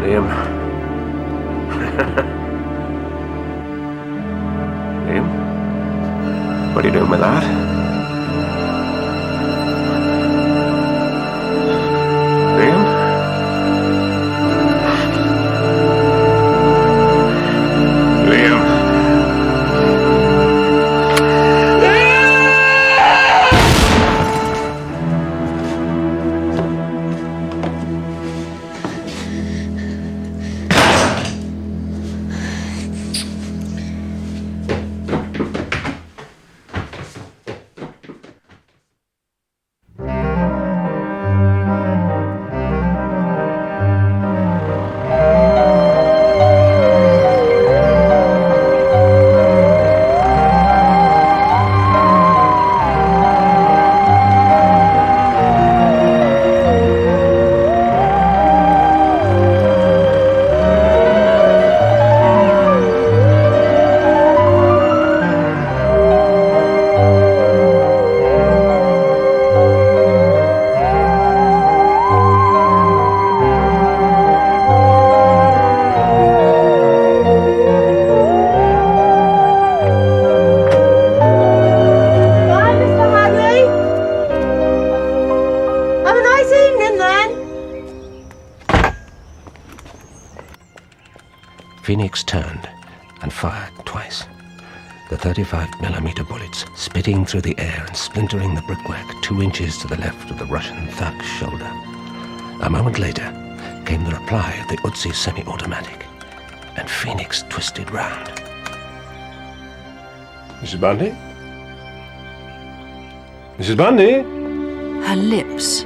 Liam. Liam? What are you doing with that? Liam? Liam? Phoenix turned and fired twice. The 35mm bullets spitting through the air and splintering the brickwork 2 inches to the left of the Russian thug's shoulder. A moment later came the reply of the Uzi semi-automatic, and Phoenix twisted round. Mrs. Bundy? Mrs. Bundy? Her lips,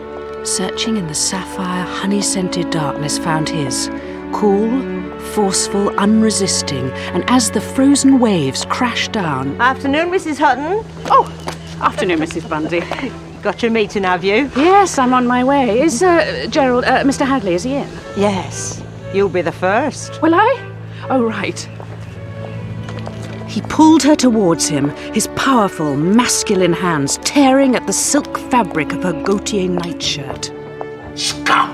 searching in the sapphire, honey-scented darkness, found his. Cool, forceful, unresisting, and as the frozen waves crashed down... Afternoon, Mrs. Hutton. Oh, afternoon, Mrs. Bundy. Got your meeting, have you? Yes, I'm on my way. Is Gerald, Mr. Hadleigh, is he in? Yes. You'll be the first. Will I? Oh, right. He pulled her towards him, his powerful, masculine hands tearing at the silk fabric of her Gautier nightshirt. Scum!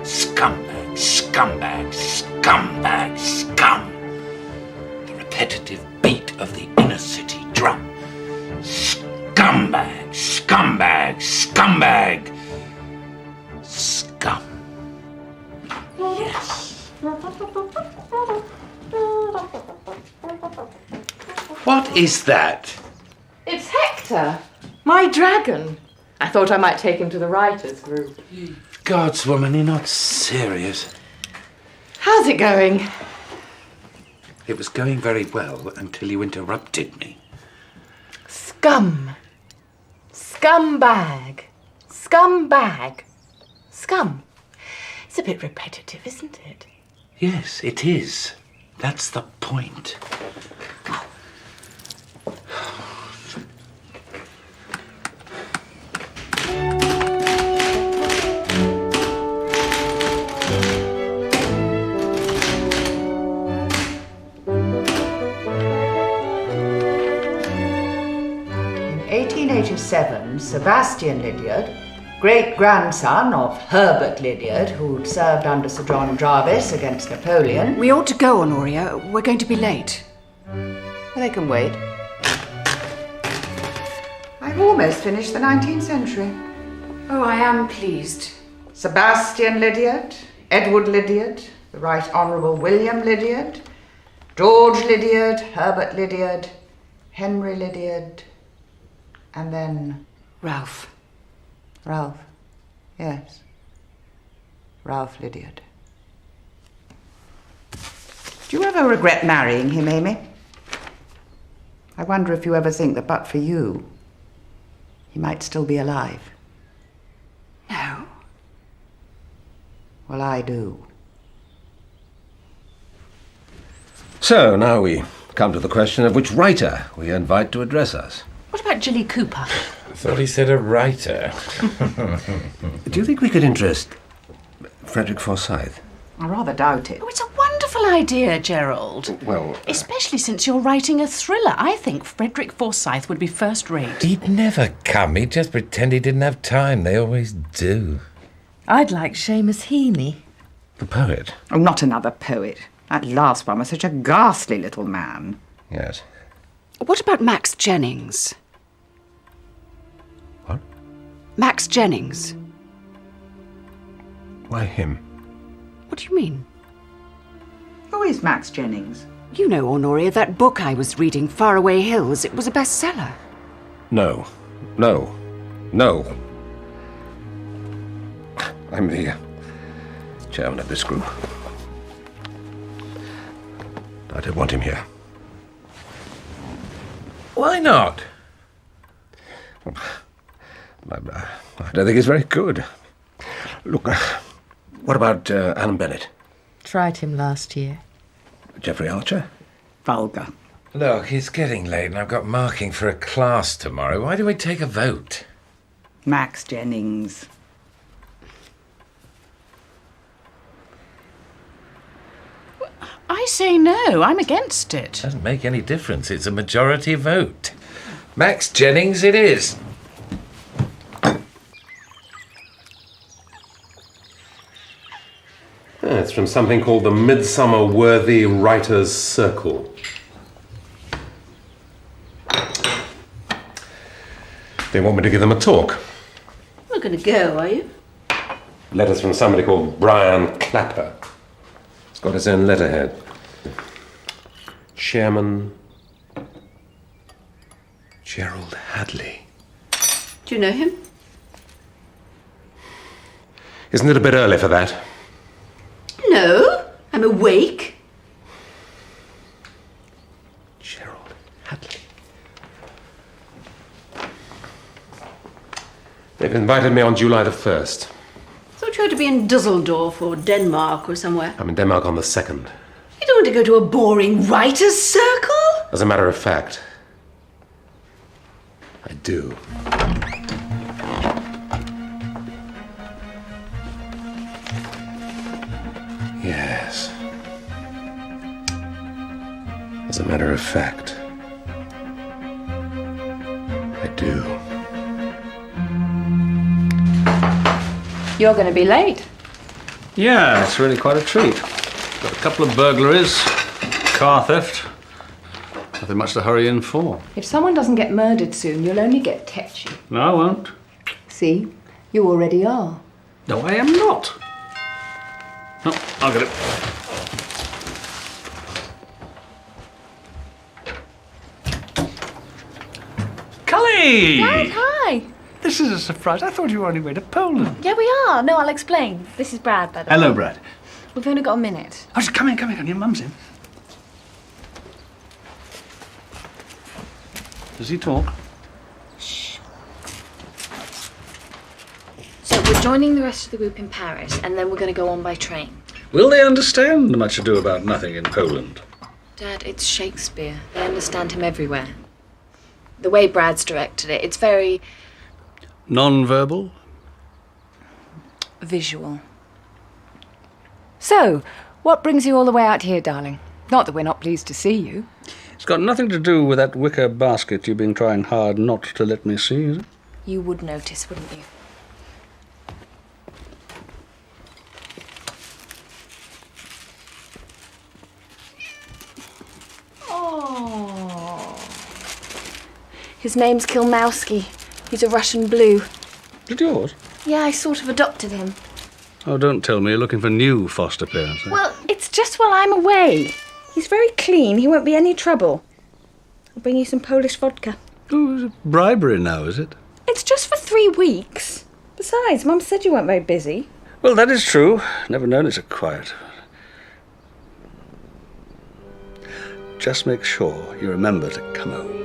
Scumbag! Scumbag! Scumbag! Scum! The repetitive beat of the inner city drum. Scumbag! Scumbag! Scumbag! Scum! Yes. What is that? It's Hector, my dragon. I thought I might take him to the writers' group. God's woman, you're not serious. How's it going? It was going very well until you interrupted me. Scum. Scumbag. Scumbag. Scum. It's a bit repetitive, isn't it? Yes, it is. That's the point. In 1887, Sebastian Lydiard, great-grandson of Herbert Lydiard, who'd served under Sir John Jarvis against Napoleon... We ought to go, Honoria. We're going to be late. They can wait. I've almost finished the 19th century. Oh, I am pleased. Sebastian Lydiard, Edward Lydiard, the Right Honourable William Lydiard, George Lydiard, Herbert Lydiard, Henry Lydiard, and then... Ralph. Ralph. Yes. Ralph Lydiard. Do you ever regret marrying him, Amy? I wonder if you ever think that but for you, he might still be alive. No. Well, I do. So, now we come to the question of which writer we invite to address us. What about Jilly Cooper? I thought he said a writer. Do you think we could interest Frederick Forsyth? I rather doubt it. Oh, it's a wonderful idea, Gerald. Well... Especially since you're writing a thriller. I think Frederick Forsyth would be first-rate. He'd never come. He'd just pretend he didn't have time. They always do. I'd like Seamus Heaney. The poet? Oh, not another poet. That last one was such a ghastly little man. Yes. What about Max Jennings? What? Max Jennings. Why him? What do you mean? Who is Max Jennings? You know, Honoria, that book I was reading, Faraway Hills, it was a bestseller. No. I'm the chairman of this group. I don't want him here. Why not? I don't think he's very good. Look, what about Alan Bennett? Tried him last year. Geoffrey Archer? Vulgar. Look, it's getting late and I've got marking for a class tomorrow. Why do we take a vote? Max Jennings. I say no, I'm against it. Doesn't make any difference. It's a majority vote. Max Jennings it is. It's from something called the Midsomer Worthy Writers Circle. They want me to give them a talk. Not going to go, are you? Letters from somebody called Brian Clapper. It's got his own letterhead. Chairman Gerald Hadleigh. Do you know him? Isn't it a bit early for that? No, I'm awake. Gerald Hadleigh. They've invited me on July the 1st. Thought you had to be in Dusseldorf or Denmark or somewhere. I'm in Denmark on the 2nd. You don't want to go to a boring writer's circle? As a matter of fact, I do. Yes. As a matter of fact, I do. You're going to be late. Yeah, it's really quite a treat. Got a couple of burglaries, car theft. Nothing much to hurry in for. If someone doesn't get murdered soon, you'll only get tetchy. No, I won't. See? You already are. No, I am not. No, I'll get it. Cully! Dad, hi! This is a surprise. I thought you were on your way to Poland. Yeah, we are. No, I'll explain. This is Brad, by the way. Hello, Brad. We've only got a minute. Oh, just come in. Your mum's in. Does he talk? So we're joining the rest of the group in Paris, and then we're going to go on by train. Will they understand much ado about nothing in Poland? Dad, it's Shakespeare. They understand him everywhere. The way Brad's directed it, it's very Non-verbal? visual. So, what brings you all the way out here, darling? Not that we're not pleased to see you. It's got nothing to do with that wicker basket you've been trying hard not to let me see, is it? You would notice, wouldn't you? Oh. His name's Kilmowski. He's a Russian blue. Is it yours? Yeah, I sort of adopted him. Oh, don't tell me you're looking for new foster parents. Eh? Well, it's just while I'm away. He's very clean. He won't be any trouble. I'll bring you some Polish vodka. Oh, is it bribery now, is it? It's just for 3 weeks. Besides, Mum said you weren't very busy. Well, that is true. Never known it so quiet. Just make sure you remember to come home.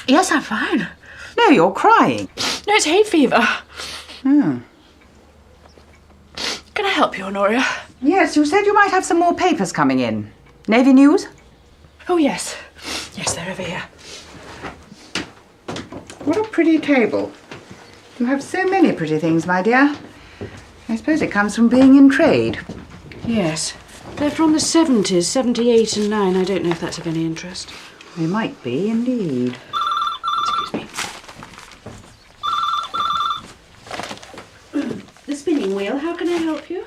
Yes, I'm fine. No, you're crying. No, it's hay fever. Hmm. Can I help you, Honoria? Yes, you said you might have some more papers coming in. Navy News? Oh, yes. Yes, they're over here. What a pretty table. You have so many pretty things, my dear. I suppose it comes from being in trade. Yes. They're from the 70s, 78 and 9. I don't know if that's of any interest. They might be, indeed. Excuse me. The spinning wheel, how can I help you?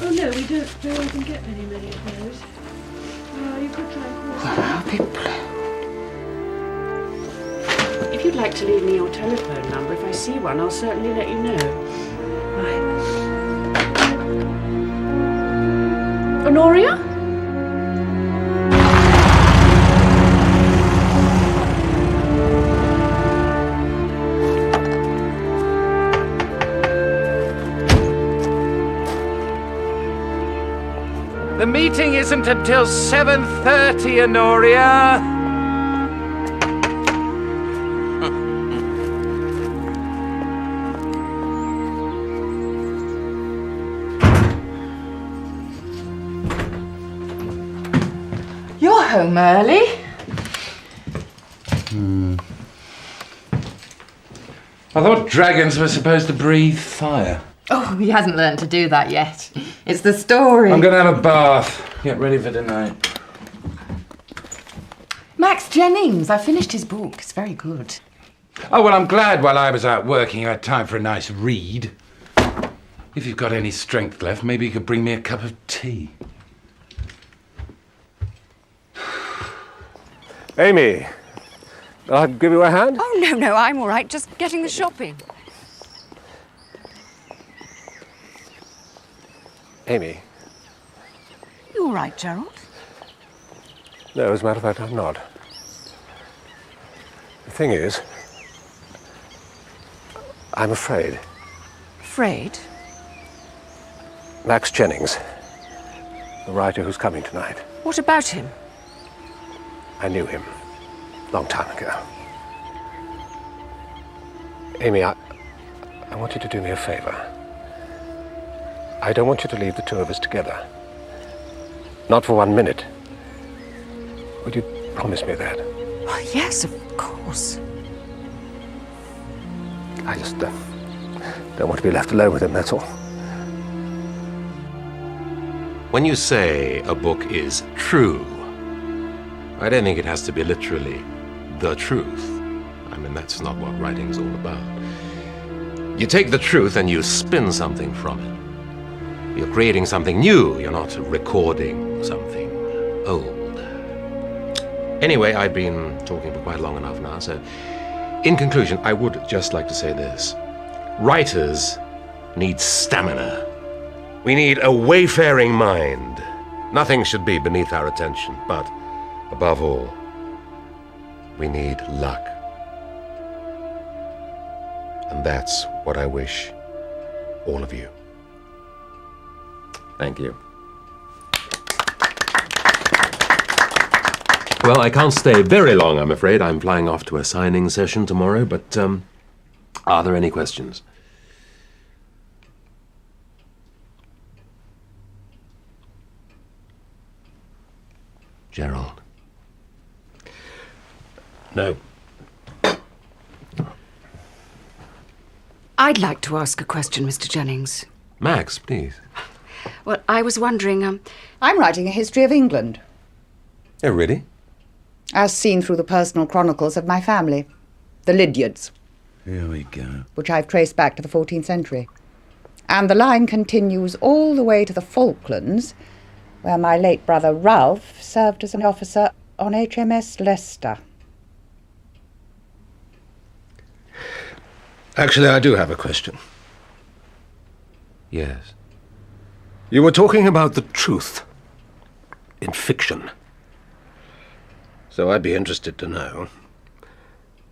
Oh, no, we don't very often get many of those. You could try and call I'll be blowed. If you'd like to leave me your telephone number, if I see one, I'll certainly let you know. Right. Honoria? The meeting isn't until 7:30, Honoria. You're home early. I thought dragons were supposed to breathe fire. Oh, he hasn't learned to do that yet. It's the story. I'm going to have a bath. Get ready for tonight. Max Jennings. I finished his book. It's very good. Oh, well, I'm glad while I was out working you had time for a nice read. If you've got any strength left, maybe you could bring me a cup of tea. Amy, I'll give you a hand? Oh, no, I'm all right. Just getting the shopping. Amy? You all right, Gerald? No, as a matter of fact, I'm not. The thing is, I'm afraid. Afraid? Max Jennings, the writer who's coming tonight. What about him? I knew him a long time ago. Amy, I want you to do me a favor. I don't want you to leave the two of us together. Not for 1 minute. Would you promise me that? Oh, yes, of course. I just don't want to be left alone with him, that's all. When you say a book is true, I don't think it has to be literally the truth. I mean, that's not what writing's all about. You take the truth and you spin something from it. You're creating something new. You're not recording something old. Anyway, I've been talking for quite long enough now, so in conclusion, I would just like to say this. Writers need stamina. We need a wayfaring mind. Nothing should be beneath our attention, but above all, we need luck. And that's what I wish all of you. Thank you. Well, I can't stay very long, I'm afraid. I'm flying off to a signing session tomorrow, but are there any questions? Gerald? No. I'd like to ask a question, Mr. Jennings. Max, please. Well, I was wondering, I'm writing a history of England, Oh, really? as seen through the personal chronicles of my family, the Lydiards, Here we go. which I've traced back to the 14th century. And the line continues all the way to the Falklands, where my late brother Ralph served as an officer on HMS Leicester. Actually, I do have a question. Yes. You were talking about the truth in fiction. So I'd be interested to know,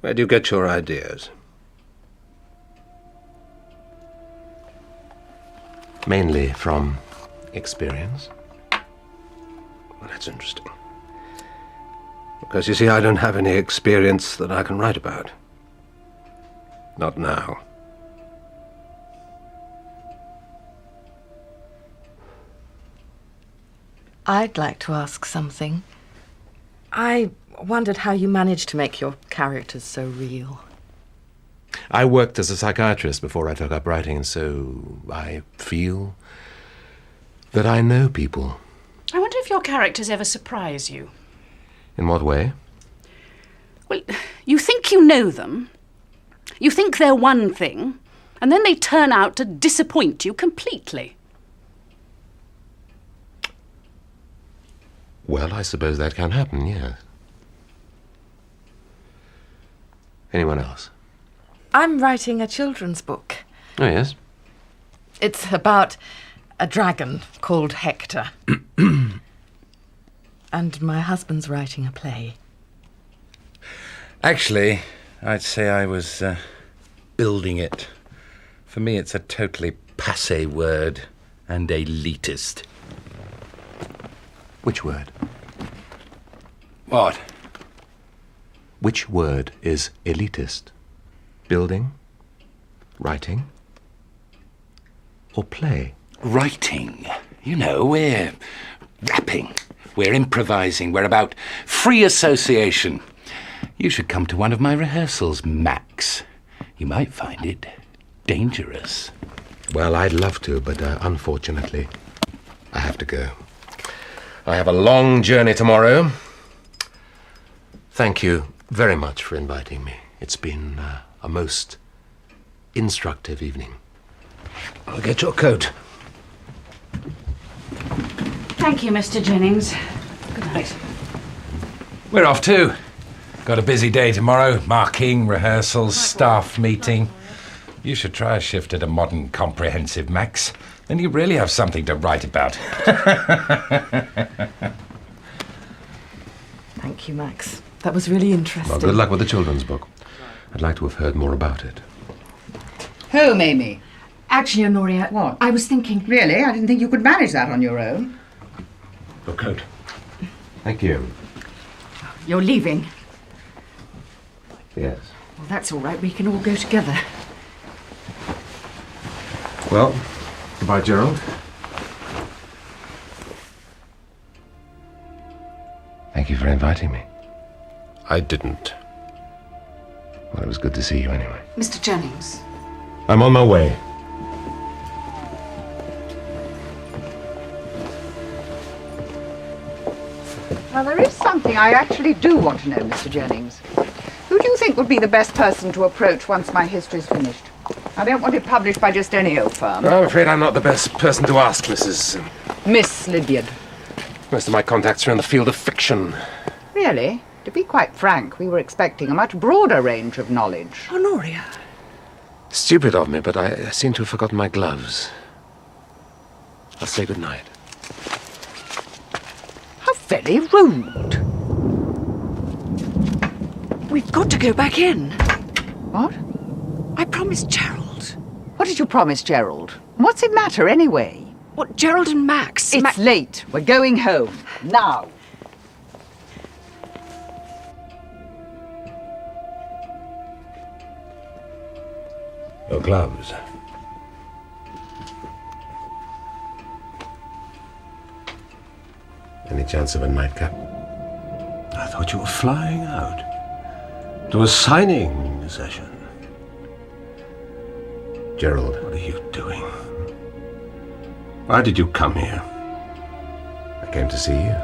where do you get your ideas? Mainly from experience. Well, that's interesting. Because, you see, I don't have any experience that I can write about. Not now. I'd like to ask something. I wondered how you managed to make your characters so real. I worked as a psychiatrist before I took up writing, and so I feel that I know people. I wonder if your characters ever surprise you. In what way? Well, you think you know them, you think they're one thing, and then they turn out to disappoint you completely. Well, I suppose that can happen, yes. Anyone else? I'm writing a children's book. Oh, yes? It's about a dragon called Hector. And my husband's writing a play. Actually, I'd say I was building it. For me, it's a totally passé word and elitist. Which word? What? Which word is elitist? Building? Writing? Or play? Writing. You know, we're rapping. We're improvising. We're about free association. You should come to one of my rehearsals, Max. You might find it dangerous. Well, I'd love to, but unfortunately, I have to go. I have a long journey tomorrow. Thank you very much for inviting me. It's been a most instructive evening. I'll get your coat. Thank you, Mr. Jennings. Good night. We're off too. Got a busy day tomorrow. Marking, rehearsals, staff meeting. You should try a shift at a modern comprehensive, Max. Then you really have something to write about. Thank you, Max. That was really interesting. Well, good luck with the children's book. I'd like to have heard more about it. Home, Amy. Actually, Honoria, What? I was thinking... Really? I didn't think you could manage that on your own. Your coat. Thank you. You're leaving. Yes. Well, that's all right. We can all go together. Well, goodbye, Gerald. Thank you for inviting me. I didn't. Well, it was good to see you anyway. Mr. Jennings. I'm on my way. Now, there is something I actually do want to know, Mr. Jennings. Who do you think would be the best person to approach once my history's finished? I don't want it published by just any old firm. I'm afraid I'm not the best person to ask, Mrs. Miss Lydiard. Most of my contacts are in the field of fiction. Really? To be quite frank, we were expecting a much broader range of knowledge. Honoria. Stupid of me, but I seem to have forgotten my gloves. I'll say good night. How very rude. We've got to go back in. What? I promised Gerald. What did you promise, Gerald? What's it matter, anyway? What, Gerald and Max? It's late. We're going home. Now. Your gloves. Any chance of a nightcap? I thought you were flying out. To a signing session. Gerald. What are you doing? Why did you come here? I came to see you.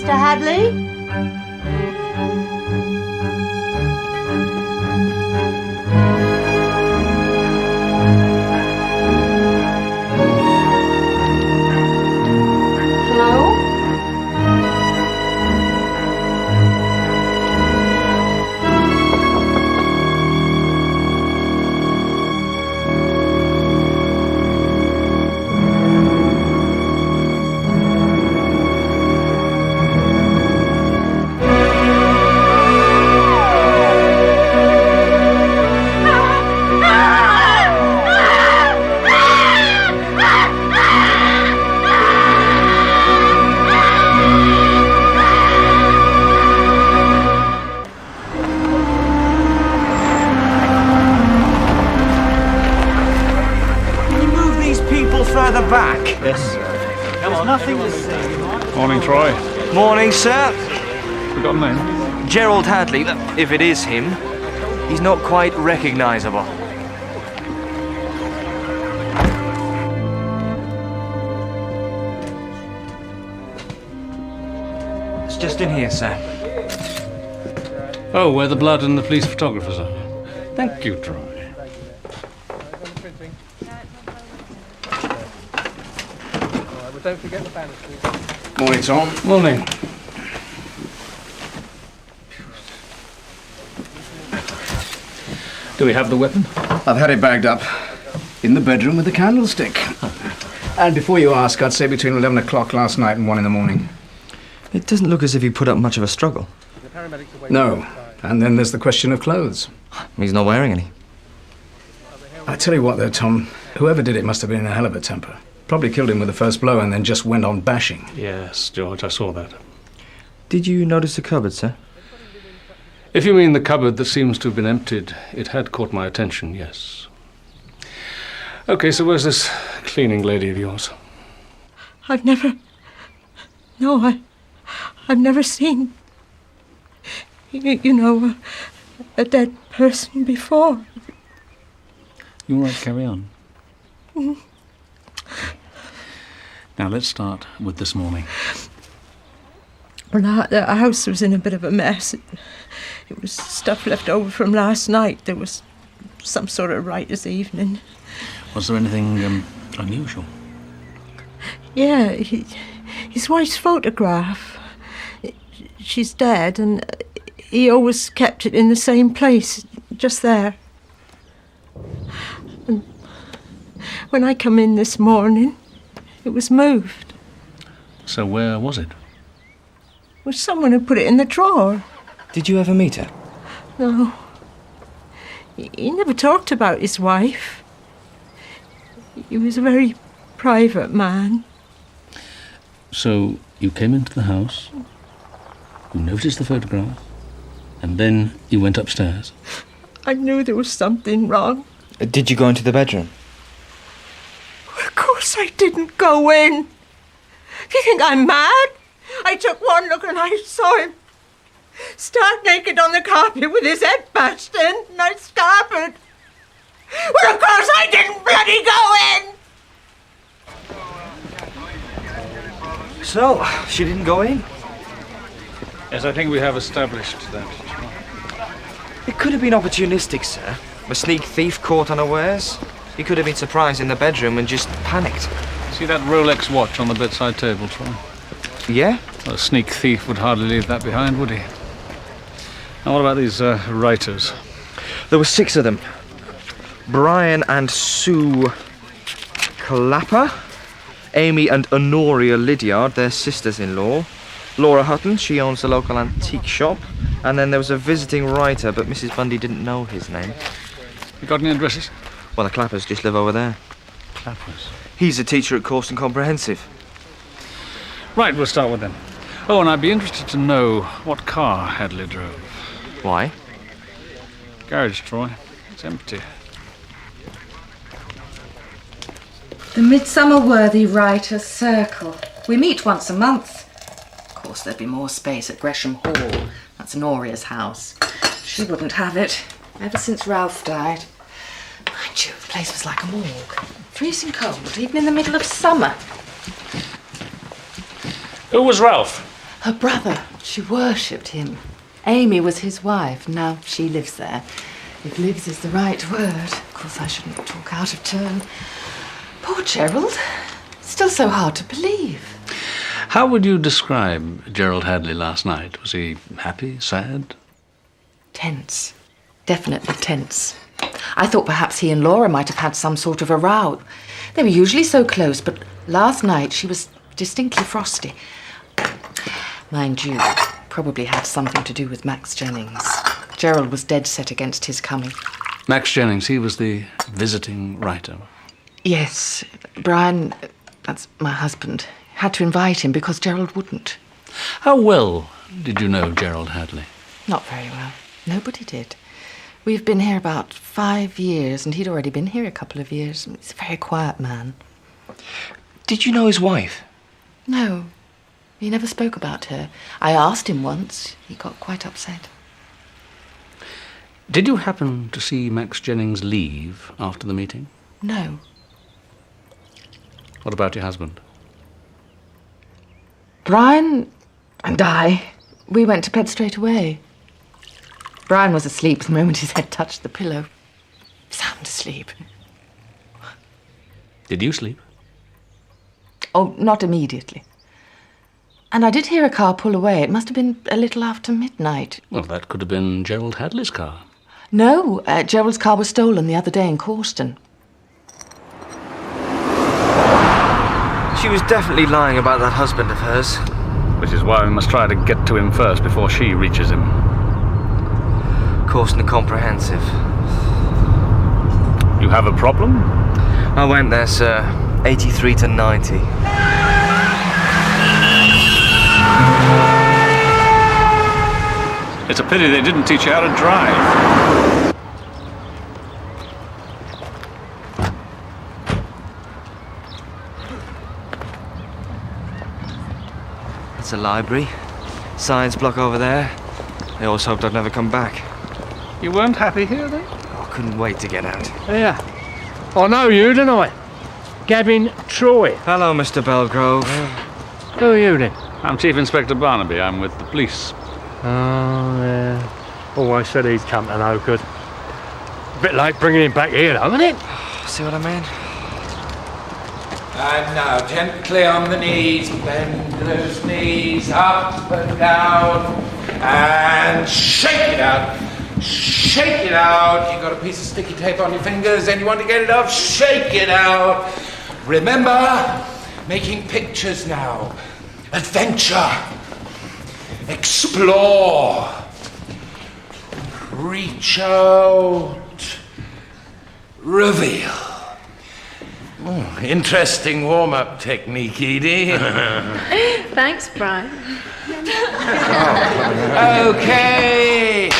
Mr. Hadleigh? Morning, Troy. Morning, sir. Forgot a name? Gerald Hadleigh, if it is him. He's not quite recognisable. It's just in here, sir. Oh, where the blood and the police photographers are. Thank you, Troy. Don't forget the banisters. Morning, Tom. Morning. Do we have the weapon? I've had it bagged up in the bedroom with the candlestick. And before you ask, I'd say between 11 o'clock last night and 1 in the morning. It doesn't look as if he put up much of a struggle. No. And then there's the question of clothes. He's not wearing any. I tell you what, though, Tom, whoever did it must have been in a hell of a temper. Probably killed him with the first blow and then just went on bashing. Yes, George, I saw that. Did you notice the cupboard, sir? If you mean the cupboard that seems to have been emptied, it had caught my attention, yes. OK, so where's this cleaning lady of yours? I've never seen, a dead person before. You all right, carry on. Mm. Now, let's start with this morning. Well, the house was in a bit of a mess. It was stuff left over from last night. There was some sort of writer's evening. Was there anything unusual? Yeah, his wife's photograph. She's dead, and he always kept it in the same place, just there. And when I come in this morning, it was moved. So where was it? Well, someone had put it in the drawer. Did you ever meet her? No. He never talked about his wife. He was a very private man. So you came into the house, you noticed the photograph, and then you went upstairs? I knew there was something wrong. Did you go into the bedroom? Of course I didn't go in. Do you think I'm mad? I took one look and I saw him stark naked on the carpet with his head bashed in, nice carpet. Well, of course I didn't bloody go in! So, she didn't go in? Yes, I think we have established that. It could have been opportunistic, sir. A sneak thief caught unawares. He could have been surprised in the bedroom and just panicked. See that Rolex watch on the bedside table, Troy? Yeah? Well, a sneak thief would hardly leave that behind, would he? Now, what about these writers? There were 6 of them. Brian and Sue Clapper, Amy and Honoria Lydiard, their sisters-in-law, Laura Hutton, she owns a local antique shop, and then there was a visiting writer, but Mrs. Bundy didn't know his name. You got any addresses? Well, the Clappers just live over there. Clappers? He's a teacher at Corson Comprehensive. Right, we'll start with them. Oh, and I'd be interested to know what car Hadleigh drove. Why? Garage, Troy. It's empty. The Midsomer Worthy Writers Circle. We meet once a month. Of course, there'd be more space at Gresham Hall. That's Honoria's house. She wouldn't have it, ever since Ralph died. Mind you, the place was like a morgue. Freezing cold, even in the middle of summer. Who was Ralph? Her brother, she worshipped him. Amy was his wife. Now she lives there. If lives is the right word. Of course, I shouldn't talk out of turn. Poor Gerald. Still so hard to believe. How would you describe Gerald Hadleigh last night? Was he happy, sad? Tense. Definitely tense. I thought perhaps he and Laura might have had some sort of a row. They were usually so close, but last night she was distinctly frosty. Mind you, probably had something to do with Max Jennings. Gerald was dead set against his coming. Max Jennings, he was the visiting writer. Yes, Brian, that's my husband, had to invite him because Gerald wouldn't. How well did you know Gerald Hadleigh? Not very well. Nobody did. We've been here about 5 years, and he'd already been here a couple of years. He's a very quiet man. Did you know his wife? No, he never spoke about her. I asked him once. He got quite upset. Did you happen to see Max Jennings leave after the meeting? No. What about your husband? Brian and I, we went to bed straight away. Brian was asleep the moment his head touched the pillow. Sound asleep. Did you sleep? Oh, not immediately. And I did hear a car pull away. It must have been a little after midnight. Well, that could have been Gerald Hadleigh's car. No, Gerald's car was stolen the other day in Corston. She was definitely lying about that husband of hers. Which is why we must try to get to him first before she reaches him. Corston Comprehensive. You have a problem? I went there, sir. 83 to 90. It's a pity they didn't teach you how to drive. It's a library. Science block over there. They always hoped I'd never come back. You weren't happy here, then? I couldn't wait to get out. Yeah. I know you, don't I? Gavin Troy. Hello, Mr. Belgrove. Who are you, then? I'm Chief Inspector Barnaby. I'm with the police. Oh, yeah. Always said he'd come to no good. A bit like bringing him back here, though, isn't it? See what I mean? And now, gently on the knees, bend those knees up and down, and shake it out. Shake it out. You got a piece of sticky tape on your fingers and you want to get it off? Shake it out. Remember, making pictures now. Adventure. Explore. Reach out. Reveal. Oh, interesting warm-up technique, Edie. Thanks, Brian. Okay.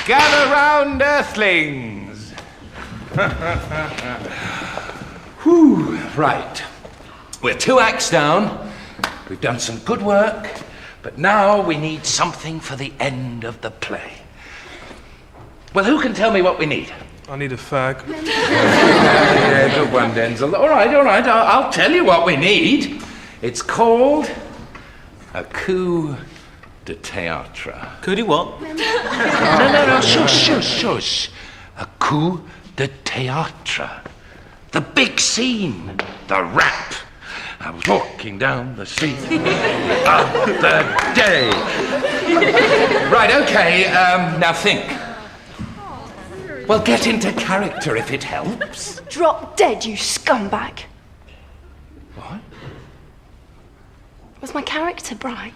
Gather round, Earthlings. Whew, right. We're 2 acts down. We've done some good work, but now we need something for the end of the play. Well, who can tell me what we need? I need a fag. Yeah, good one, Denzel. All right. I'll tell you what we need. It's called a coup de théâtre. Coup de what? No, shush. A coup de théâtre. The big scene. The rap. I was walking down the street of the day. Right, okay, now think. Well, get into character if it helps. Drop dead, you scumbag. What? It was my character, Brian.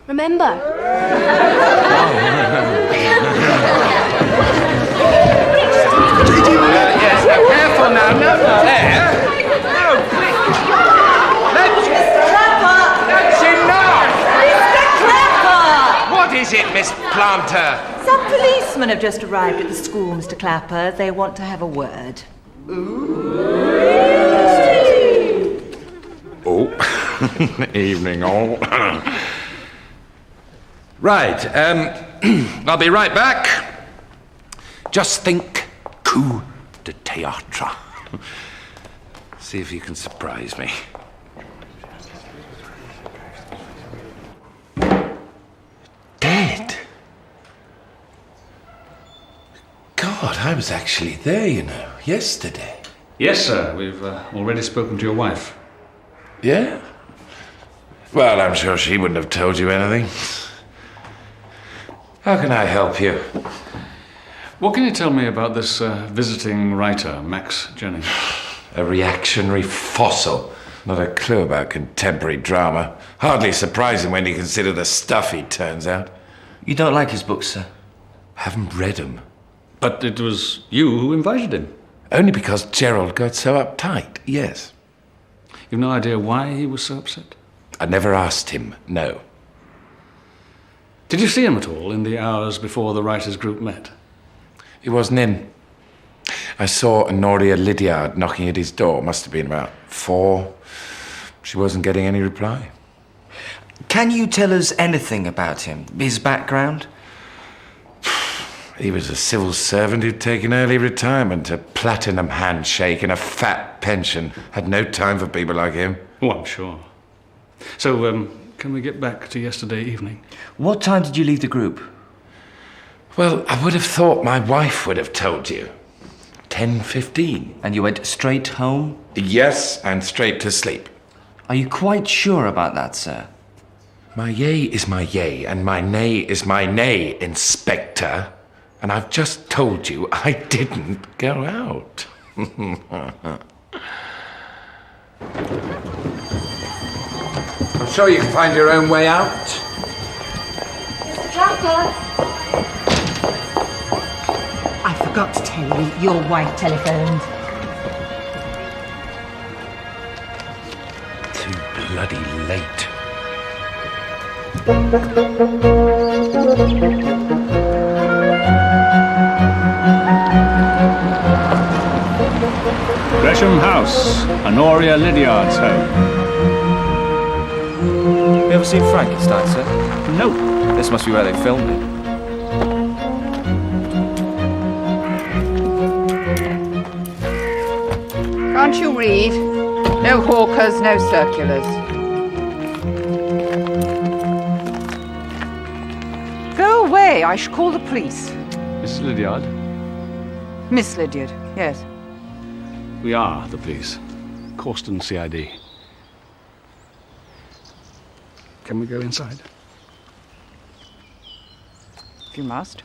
Remember? Yes, now careful now. No, there. No, please. That's enough. Mr. Clapper! What is it, Miss Planter? Some policemen have just arrived at the school, Mr. Clapper. They want to have a word. Oh, evening all. Right, I'll be right back. Just think coup de théâtre. See if you can surprise me. God, I was actually there, you know, yesterday. Yes, sir. We've already spoken to your wife. Yeah? Well, I'm sure she wouldn't have told you anything. How can I help you? What can you tell me about this visiting writer, Max Jennings? A reactionary fossil. Not a clue about contemporary drama. Hardly surprising when you consider the stuff he turns out. You don't like his books, sir? Haven't read them. But it was you who invited him. Only because Gerald got so uptight, yes. You've no idea why he was so upset? I never asked him, no. Did you see him at all in the hours before the writers' group met? He wasn't in. I saw Honoria Lydiard knocking at his door. Must have been about 4. She wasn't getting any reply. Can you tell us anything about him? His background? He was a civil servant who'd taken early retirement, a platinum handshake and a fat pension. Had no time for people like him. Oh, I'm sure. So, can we get back to yesterday evening? What time did you leave the group? Well, I would have thought my wife would have told you. 10:15. And you went straight home? Yes, and straight to sleep. Are you quite sure about that, sir? My yea is my yea, and my nay is my nay, Inspector. And I've just told you I didn't go out. I'm sure you can find your own way out. Mr. Clapper! I forgot to tell you, your wife telephoned. Too bloody late. Gresham House, Honoria Lydiard's home. You ever seen Frankenstein, sir? No. This must be where they filmed it. Can't you read? No hawkers, no circulars. Go away, I shall call the police. Mrs. Lydiard, Miss Lydiard, yes. we are the police. Causton CID. Can we go inside? If you must.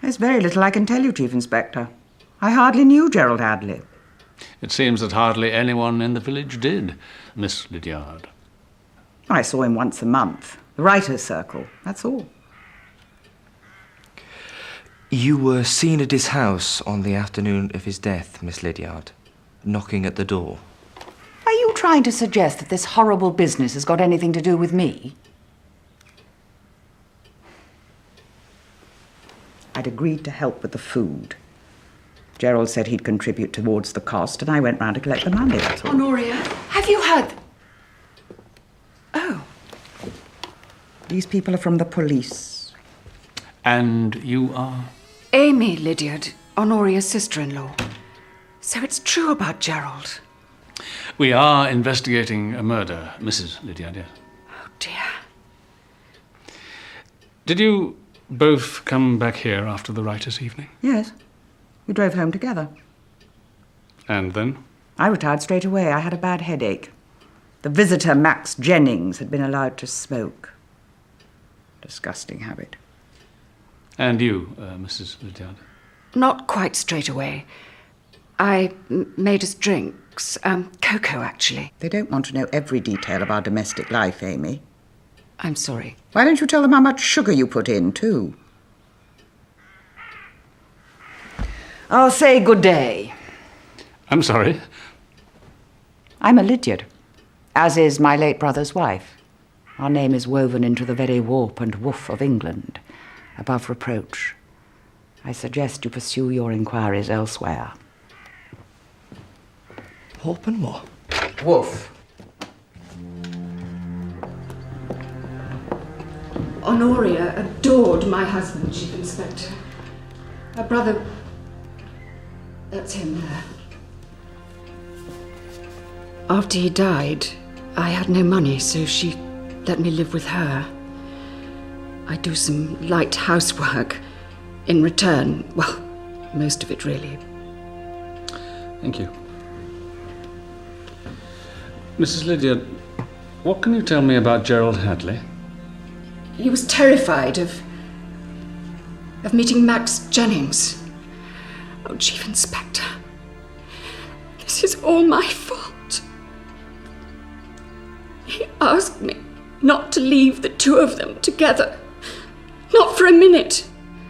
There's very little I can tell you, Chief Inspector. I hardly knew Gerald Hadleigh. It seems that hardly anyone in the village did, Miss Lydiard. I saw him once a month. The Writers' Circle, that's all. You were seen at his house on the afternoon of his death, Miss Lydiard, knocking at the door. Are you trying to suggest that this horrible business has got anything to do with me? I'd agreed to help with the food. Gerald said he'd contribute towards the cost, and I went round to collect the money, that's all. Honoria, have you heard? Oh. These people are from the police. And you are? Amy Lydiard, Honoria's sister-in-law. So it's true about Gerald. We are investigating a murder, Mrs. Lydiard, yes. Oh, dear. Did you both come back here after the writers' evening? Yes. We drove home together. And then? I retired straight away. I had a bad headache. The visitor, Max Jennings, had been allowed to smoke. Disgusting habit. And you, Mrs. Lydiard? Not quite straight away. I made us drinks. Cocoa, actually. They don't want to know every detail of our domestic life, Amy. I'm sorry. Why don't you tell them how much sugar you put in, too? I'll say good day. I'm sorry? I'm a Lydiard, as is my late brother's wife. Our name is woven into the very warp and woof of England, above reproach. I suggest you pursue your inquiries elsewhere. Warp and what? Woof. Honoria adored my husband, Chief Inspector. Her brother... That's him there. After he died, I had no money, so she let me live with her. I do some light housework. In return, well, most of it really. Thank you. Mrs. Lydia, what can you tell me about Gerald Hadleigh? He was terrified of meeting Max Jennings. Oh, Chief Inspector, this is all my fault. He asked me not to leave the two of them together. Not for a minute.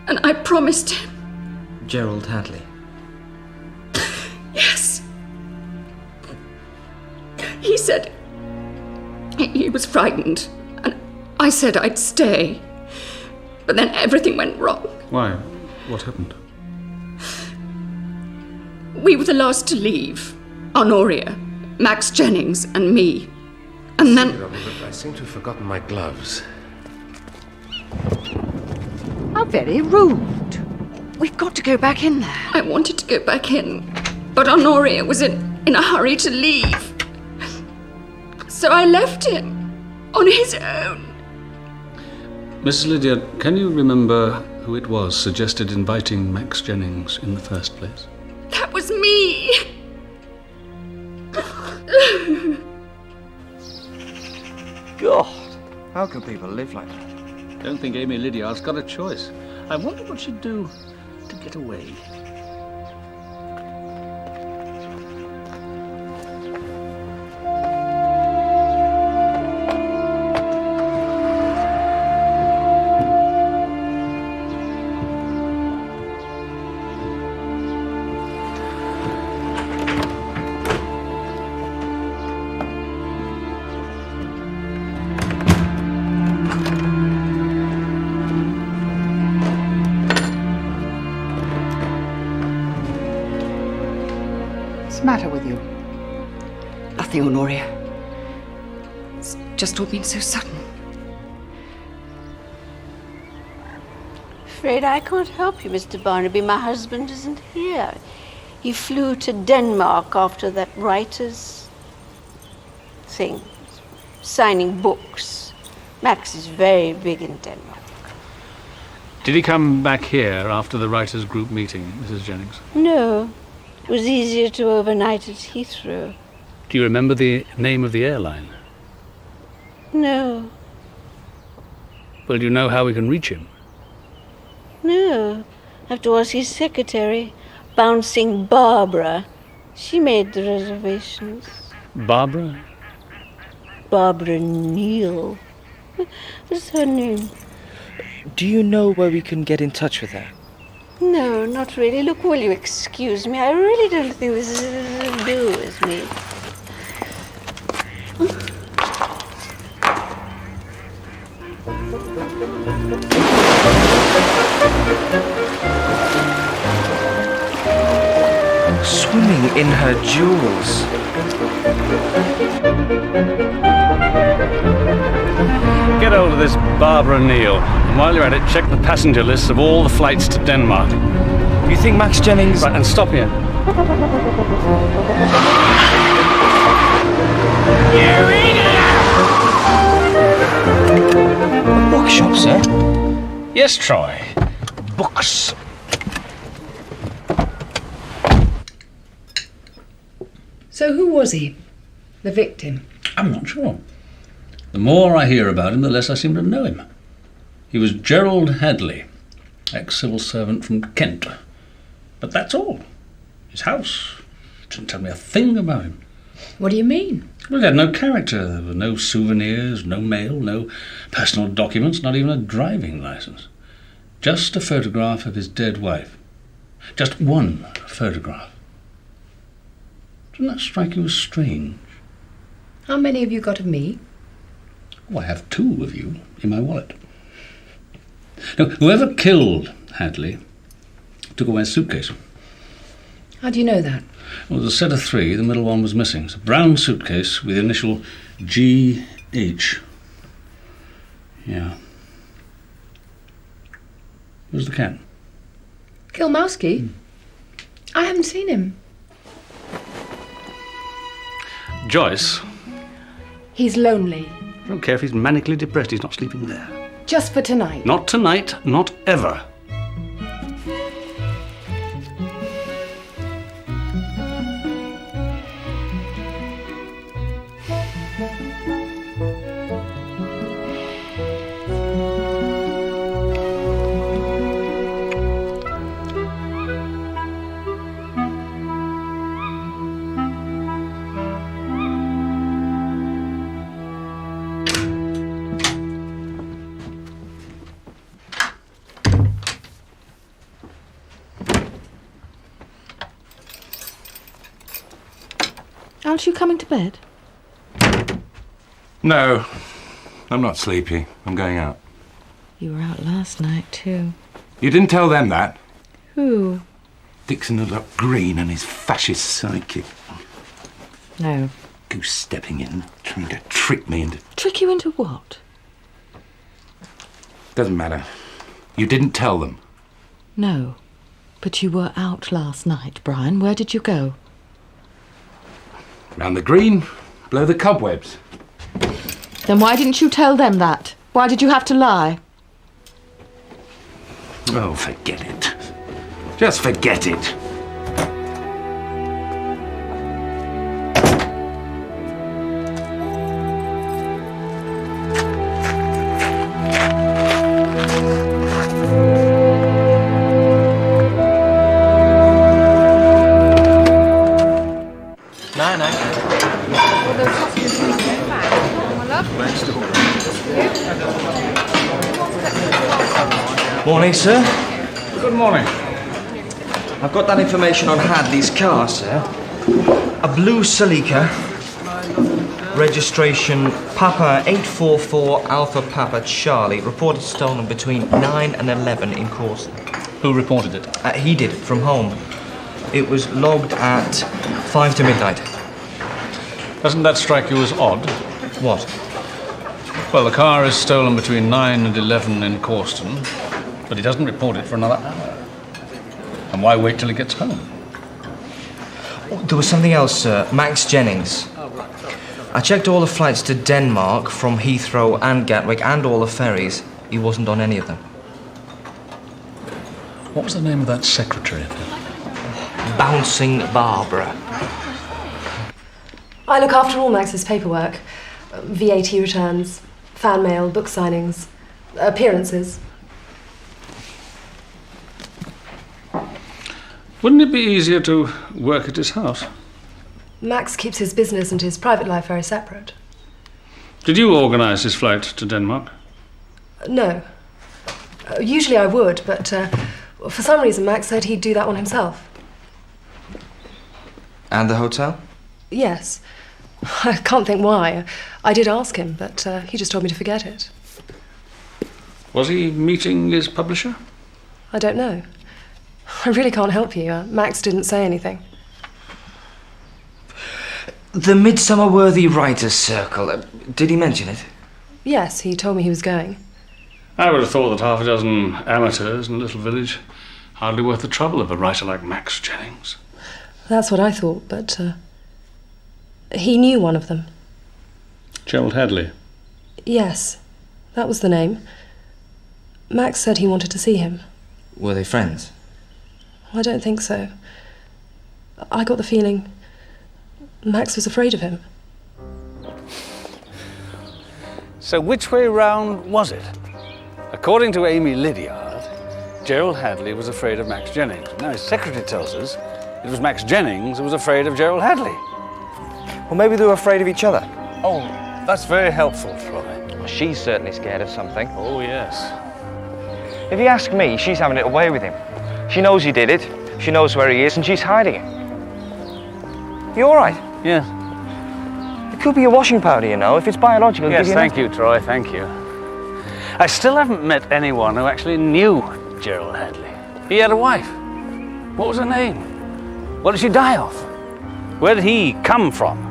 And I promised him. Gerald Hadleigh. Yes. He said he was frightened, and I said I'd stay. But then everything went wrong. Why? What happened? We were the last to leave. Honoria, Max Jennings, and me. And then... I seem to have forgotten my gloves. How very rude. We've got to go back in there. I wanted to go back in, but Honoria was in a hurry to leave. So I left him on his own. Mrs. Lydia, can you remember who it was suggested inviting Max Jennings in the first place? That was me. God, how can people live like that? Don't think Amy Lydiard's got a choice. I wonder what she'd do to get away. What's the matter with you? Nothing, Honoria. It's just all been so sudden. Afraid I can't help you, Mr. Barnaby. My husband isn't here. He flew to Denmark after that writer's thing, signing books. Max is very big in Denmark. Did he come back here after the writers' group meeting, Mrs. Jennings? No, it was easier to overnight at Heathrow. Do you remember the name of the airline? No, Well, do you know how we can reach him? no. I have to ask his secretary, Bouncing Barbara. She made the reservations. Barbara? Barbara Neal. What's her name? Do you know where we can get in touch with her? No, not really. Look, will you excuse me? I really don't think this is to do with me. Swimming in her jewels. Get hold of this Barbara Neal, and while you're at it, check the passenger lists of all the flights to Denmark. You think Max Jennings... Right, and stop here. A bookshop, sir? Yes, Troy. Books. So who was he? The victim? I'm not sure. The more I hear about him, the less I seem to know him. He was Gerald Hadleigh, ex-civil servant from Kent. But that's all. His house didn't tell me a thing about him. What do you mean? Well, he had no character. There were no souvenirs, no mail, no personal documents, not even a driving license. Just a photograph of his dead wife. Just one photograph. Doesn't that strike you as strange? How many have you got of me? Oh, I have two of you in my wallet. Now, whoever killed Hadleigh took away a suitcase. How do you know that? Well, there's a set of three. The middle one was missing. It's a brown suitcase with the initial G.H. Yeah. Where's the cat? Kilmowski? I haven't seen him. Joyce? He's lonely. don't care if he's manically depressed, he's not sleeping there. Just for tonight? Not tonight, not ever. Aren't you coming to bed? No, I'm not sleepy. I'm going out. You were out last night, too. You didn't tell them that? Who? Dixon had up Green and his fascist psychic. No. Goose-stepping in, trying to trick me into... Trick you into what? Doesn't matter. You didn't tell them. No. But you were out last night, Brian. Where did you go? Round the green, blow the cobwebs. Then why didn't you tell them that? Why did you have to lie? Oh, forget it. Just forget it. Morning, sir. Good morning. I've got that information on Hadleigh's car, sir. A blue Celica. Registration Papa 844 Alpha Papa Charlie. Reported stolen between 9 and 11 in Corson. Who reported it? He did, from home. It was logged at 5 to midnight. Doesn't that strike you as odd? What? Well, the car is stolen between 9 and 11 in Corston, but he doesn't report it for another hour. And why wait till he gets home? Oh, there was something else, sir. Max Jennings. I checked all the flights to Denmark from Heathrow and Gatwick and all the ferries. He wasn't on any of them. What was the name of that secretary of his? Bouncing Barbara. I look after all Max's paperwork. VAT returns, fan mail, book signings, appearances. Wouldn't it be easier to work at his house? Max keeps his business and his private life very separate. Did you organise his flight to Denmark? No. Usually I would, but for some reason Max said he'd do that one himself. And the hotel? Yes. I can't think why. I did ask him, but he just told me to forget it. Was he meeting his publisher? I don't know. I really can't help you. Max didn't say anything. The Midsomer Worthy Writers Circle. Did he mention it? Yes, he told me he was going. I would have thought that half a dozen amateurs in a little village hardly worth the trouble of a writer like Max Jennings. That's what I thought, but he knew one of them. Gerald Hadleigh? Yes, that was the name. Max said he wanted to see him. Were they friends? I don't think so. I got the feeling Max was afraid of him. So which way round was it? According to Amy Lydiard, Gerald Hadleigh was afraid of Max Jennings. Now his secretary tells us it was Max Jennings who was afraid of Gerald Hadleigh. Well, maybe they were afraid of each other. Oh, that's very helpful, Troy. Well, she's certainly scared of something. Oh, yes. If you ask me, she's having it away with him. She knows he did it, she knows where he is, and she's hiding it. You all right? Yes. It could be a washing powder, you know. If it's biological, Yes, thank you, Troy, thank you. I still haven't met anyone who actually knew Gerald Hadleigh. He had a wife. What was her name? What did she die of? Where did he come from?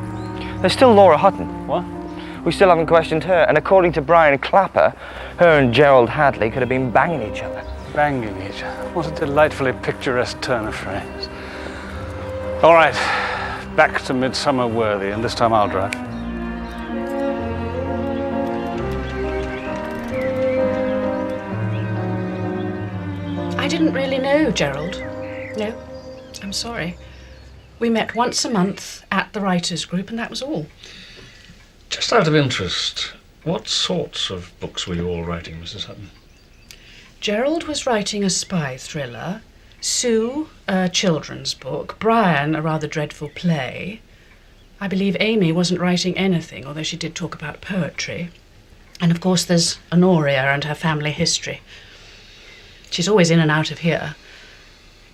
There's still Laura Hutton. What? We still haven't questioned her, and according to Brian Clapper, her and Gerald Hadleigh could have been banging each other. Banging each other. What a delightfully picturesque turn of phrase. All right, back to Midsomer Worthy, and this time I'll drive. didn't really know Gerald. No, I'm sorry. We met once a month at the writers' group, and that was all. Just out of interest, what sorts of books were you all writing, Mrs. Hutton? Gerald was writing a spy thriller, Sue, a children's book, Brian, a rather dreadful play. I believe Amy wasn't writing anything, although she did talk about poetry. And of course there's Honoria and her family history. She's always in and out of here.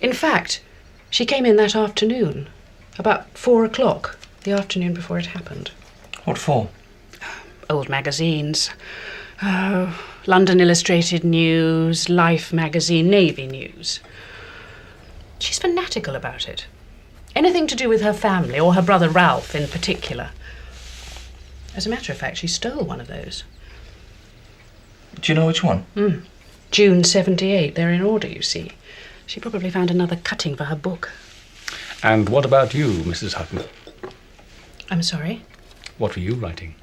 In fact, she came in that afternoon, about 4 o'clock, the afternoon before it happened. What for? Old magazines. London Illustrated News, Life magazine, Navy News. She's fanatical about it. Anything to do with her family, or her brother Ralph in particular. As a matter of fact, she stole one of those. Do you know which one? June 78. They're in order, you see. She probably found another cutting for her book. And what about you, Mrs. Hutton? I'm sorry? What were you writing?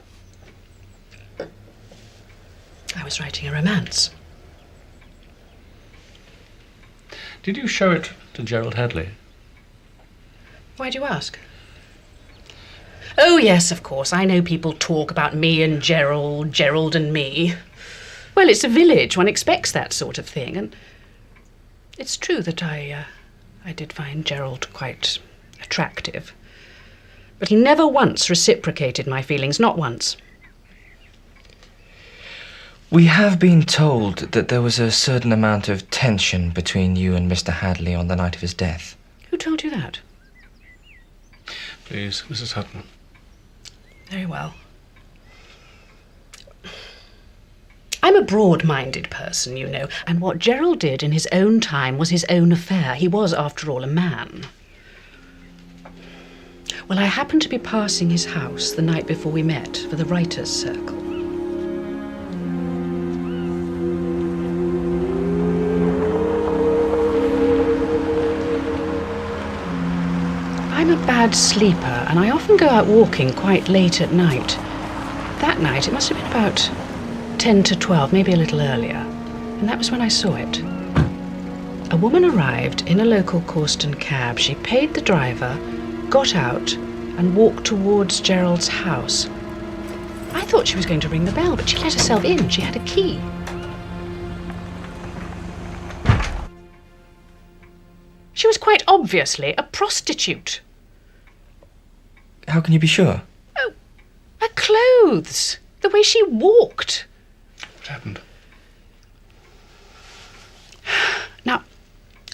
I was writing a romance. Did you show it to Gerald Hadleigh? Why do you ask? Oh, yes, of course. I know people talk about me and Gerald, Gerald and me. Well, it's a village. One expects that sort of thing. And it's true that I did find Gerald quite attractive. But he never once reciprocated my feelings, not once. We have been told that there was a certain amount of tension between you and Mr. Hadleigh on the night of his death. Who told you that? Please, Mrs. Hutton. Very well. I'm a broad-minded person, you know, and what Gerald did in his own time was his own affair. He was, after all, a man. Well, I happened to be passing his house the night before we met for the Writers' Circle. I'm a bad sleeper, and I often go out walking quite late at night. That night, it must have been about 10 to 12, maybe a little earlier, and that was when I saw it. A woman arrived in a local Corston cab. She paid the driver, got out, and walked towards Gerald's house. I thought she was going to ring the bell, but she let herself in. She had a key. She was quite obviously a prostitute. How can you be sure? Oh, her clothes, the way she walked. What happened? Now,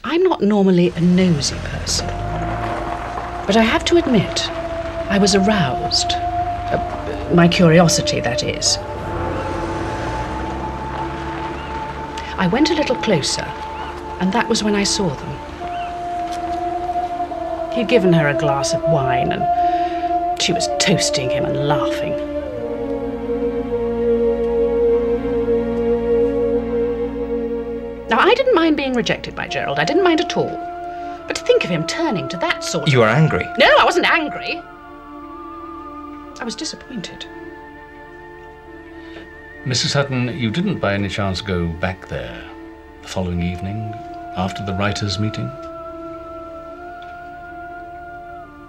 I'm not normally a nosy person, but I have to admit I was aroused. My curiosity, that is. I went a little closer, and that was when I saw them. He'd given her a glass of wine, and she was toasting him and laughing. Now, I didn't mind being rejected by Gerald. I didn't mind at all. But to think of him turning to that sort of... You were angry? No, I wasn't angry. I was disappointed. Mrs. Hutton, you didn't by any chance go back there the following evening after the writers' meeting?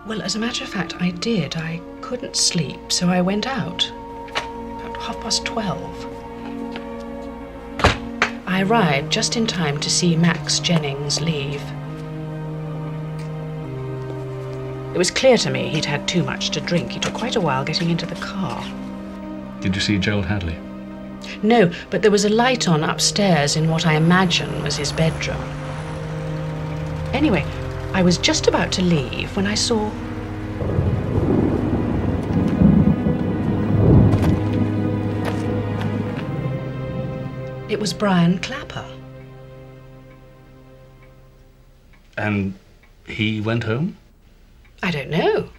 Well, as a matter of fact, I did. I couldn't sleep, so I went out. About 12:30. I arrived just in time to see Max Jennings leave. It was clear to me he'd had too much to drink. He took quite a while getting into the car. Did you see Gerald Hadleigh? No, but there was a light on upstairs in what I imagine was his bedroom. Anyway, I was just about to leave when I saw... It was Brian Clapper. And he went home? I don't know.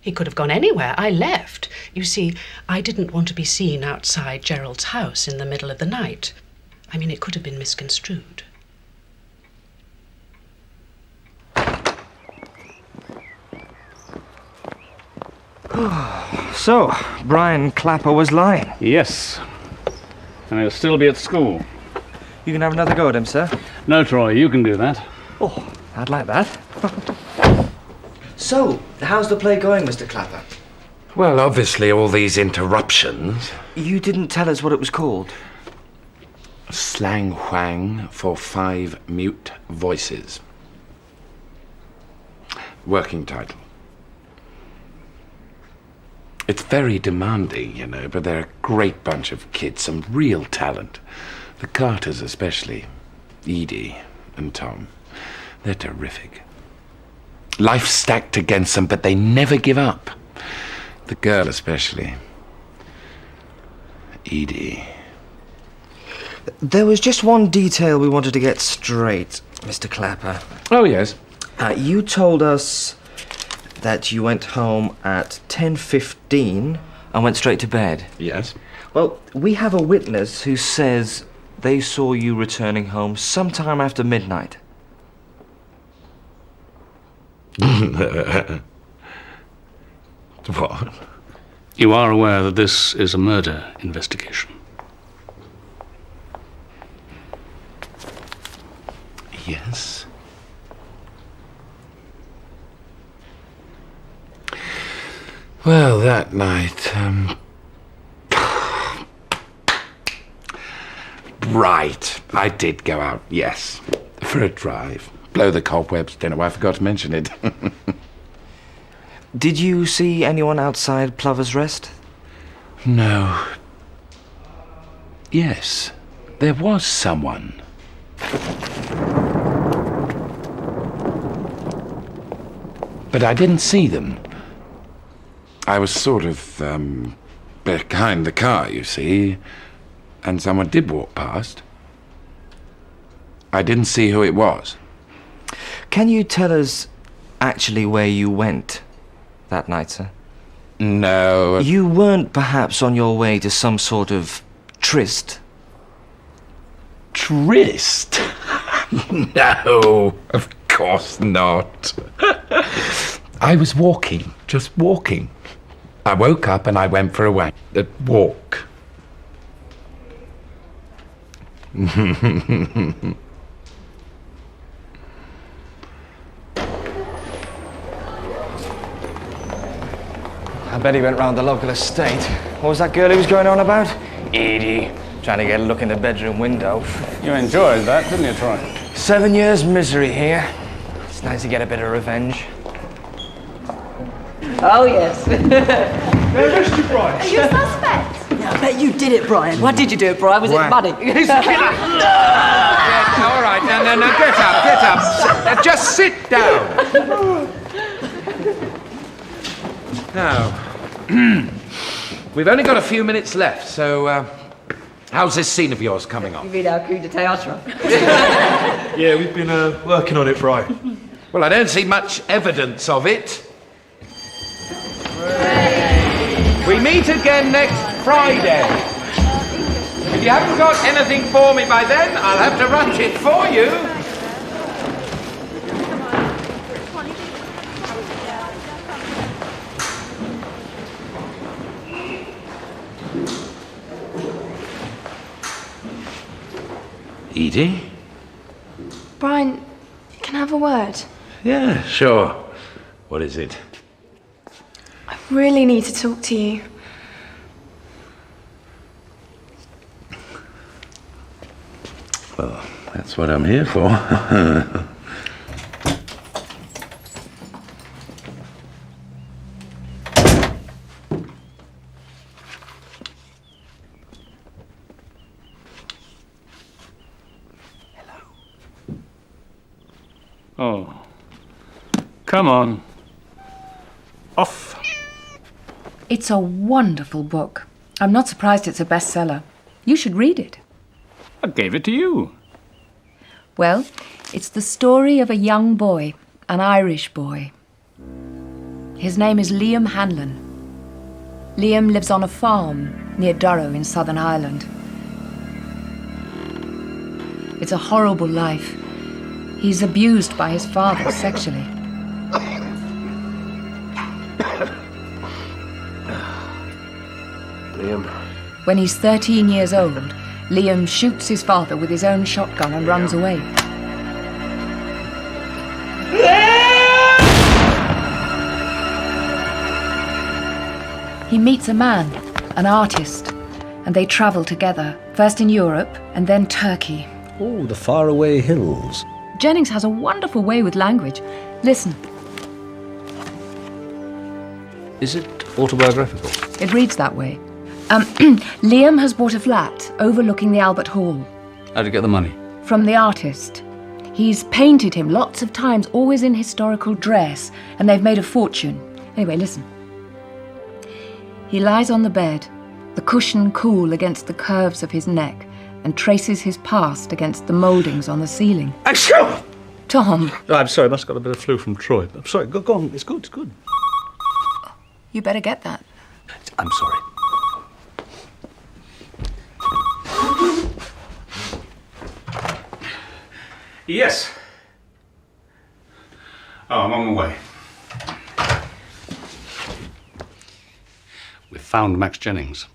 He could have gone anywhere. I left. You see, I didn't want to be seen outside Gerald's house in the middle of the night. I mean, it could have been misconstrued. So, Brian Clapper was lying? Yes. And he'll still be at school. You can have another go at him, sir. No, Troy, you can do that. Oh, I'd like that. So, how's the play going, Mr. Clapper? Well, obviously, all these interruptions. You didn't tell us what it was called. Slang Huang for 5 Mute Voices. Working title. It's very demanding, you know, but they're a great bunch of kids, some real talent. The Carters especially, Edie and Tom. They're terrific. Life's stacked against them, but they never give up. The girl especially. Edie. There was just one detail we wanted to get straight, Mr. Clapper. Oh, yes. You told us that you went home at 10:15 and went straight to bed. Yes. Well, we have a witness who says they saw you returning home sometime after midnight. What? You are aware that this is a murder investigation? Yes. Well, that night, right, I did go out, yes, for a drive. Blow the cobwebs, don't know why I forgot to mention it. Did you see anyone outside Plover's Rest? No. Yes, there was someone. But I didn't see them. I was sort of, behind the car, you see, and someone did walk past. I didn't see who it was. Can you tell us actually where you went that night, sir? No. You weren't perhaps on your way to some sort of tryst? Tryst? No, of course not. I was walking, just walking. I woke up and I went for a walk. I bet he went round the local estate. What was that girl he was going on about? Edie. Trying to get a look in the bedroom window. You enjoyed that, didn't you, Troy? 7 years misery here. It's nice to get a bit of revenge. Oh, yes. Arrest you, Brian. Are you a suspect? Yeah, I bet you did it, Brian. Why did you do it, Brian? Was it money? All right, no, get up. Just sit down. Now, we've only got a few minutes left, so how's this scene of yours coming on? You mean our coup de théâtre? Yeah, we've been working on it, Brian. Well, I don't see much evidence of it. We meet again next Friday. If you haven't got anything for me by then, I'll have to rush it for you. Edie? Brian, can I have a word? Yeah, sure. What is it? I really need to talk to you. Well, that's what I'm here for. Oh. Come on. Off. It's a wonderful book. I'm not surprised it's a bestseller. You should read it. I gave it to you. Well, it's the story of a young boy, an Irish boy. His name is Liam Hanlon. Liam lives on a farm near Durrow in Southern Ireland. It's a horrible life. He's abused by his father sexually. Liam. When he's 13 years old, Liam shoots his father with his own shotgun and runs away. He meets a man, an artist, and they travel together, first in Europe and then Turkey. Oh, the faraway hills. Jennings has a wonderful way with language. Listen. Is it autobiographical? It reads that way. Liam has bought a flat overlooking the Albert Hall. How'd you get the money? From the artist. He's painted him lots of times, always in historical dress, and they've made a fortune. Anyway, listen. He lies on the bed, the cushion cool against the curves of his neck, and traces his past against the mouldings on the ceiling. Tom! Oh, I'm sorry, I must have got a bit of flu from Troy. I'm sorry, go on, it's good, it's good. You better get that. I'm sorry. Yes. Oh, I'm on my way. We've found Max Jennings.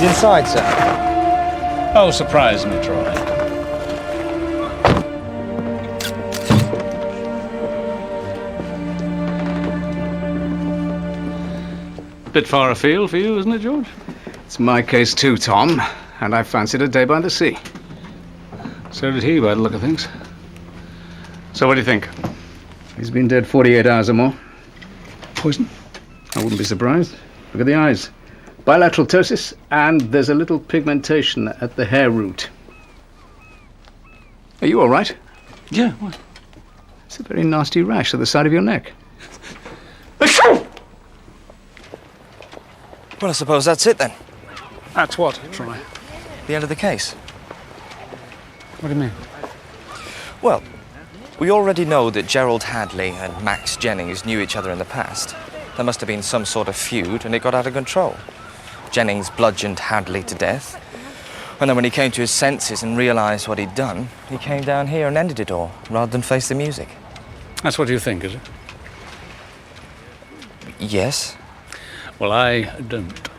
Inside, sir. Oh, surprise me, Troy. Bit far afield for you, isn't it, George? It's my case too, Tom, and I fancied a day by the sea. So did he, by the look of things. So what do you think? He's been dead 48 hours or more. Poison? I wouldn't be surprised. Look at the eyes. Bilateral ptosis, and there's a little pigmentation at the hair root. Are you all right? Yeah, what? It's a very nasty rash at the side of your neck. Well, I suppose that's it then. That's what, Troy? The end of the case. What do you mean? Well, we already know that Gerald Hadleigh and Max Jennings knew each other in the past. There must have been some sort of feud, and it got out of control. Jennings bludgeoned Hadleigh to death. And then when he came to his senses and realised what he'd done, he came down here and ended it all, rather than face the music. That's what you think, is it? Yes. Well, I don't.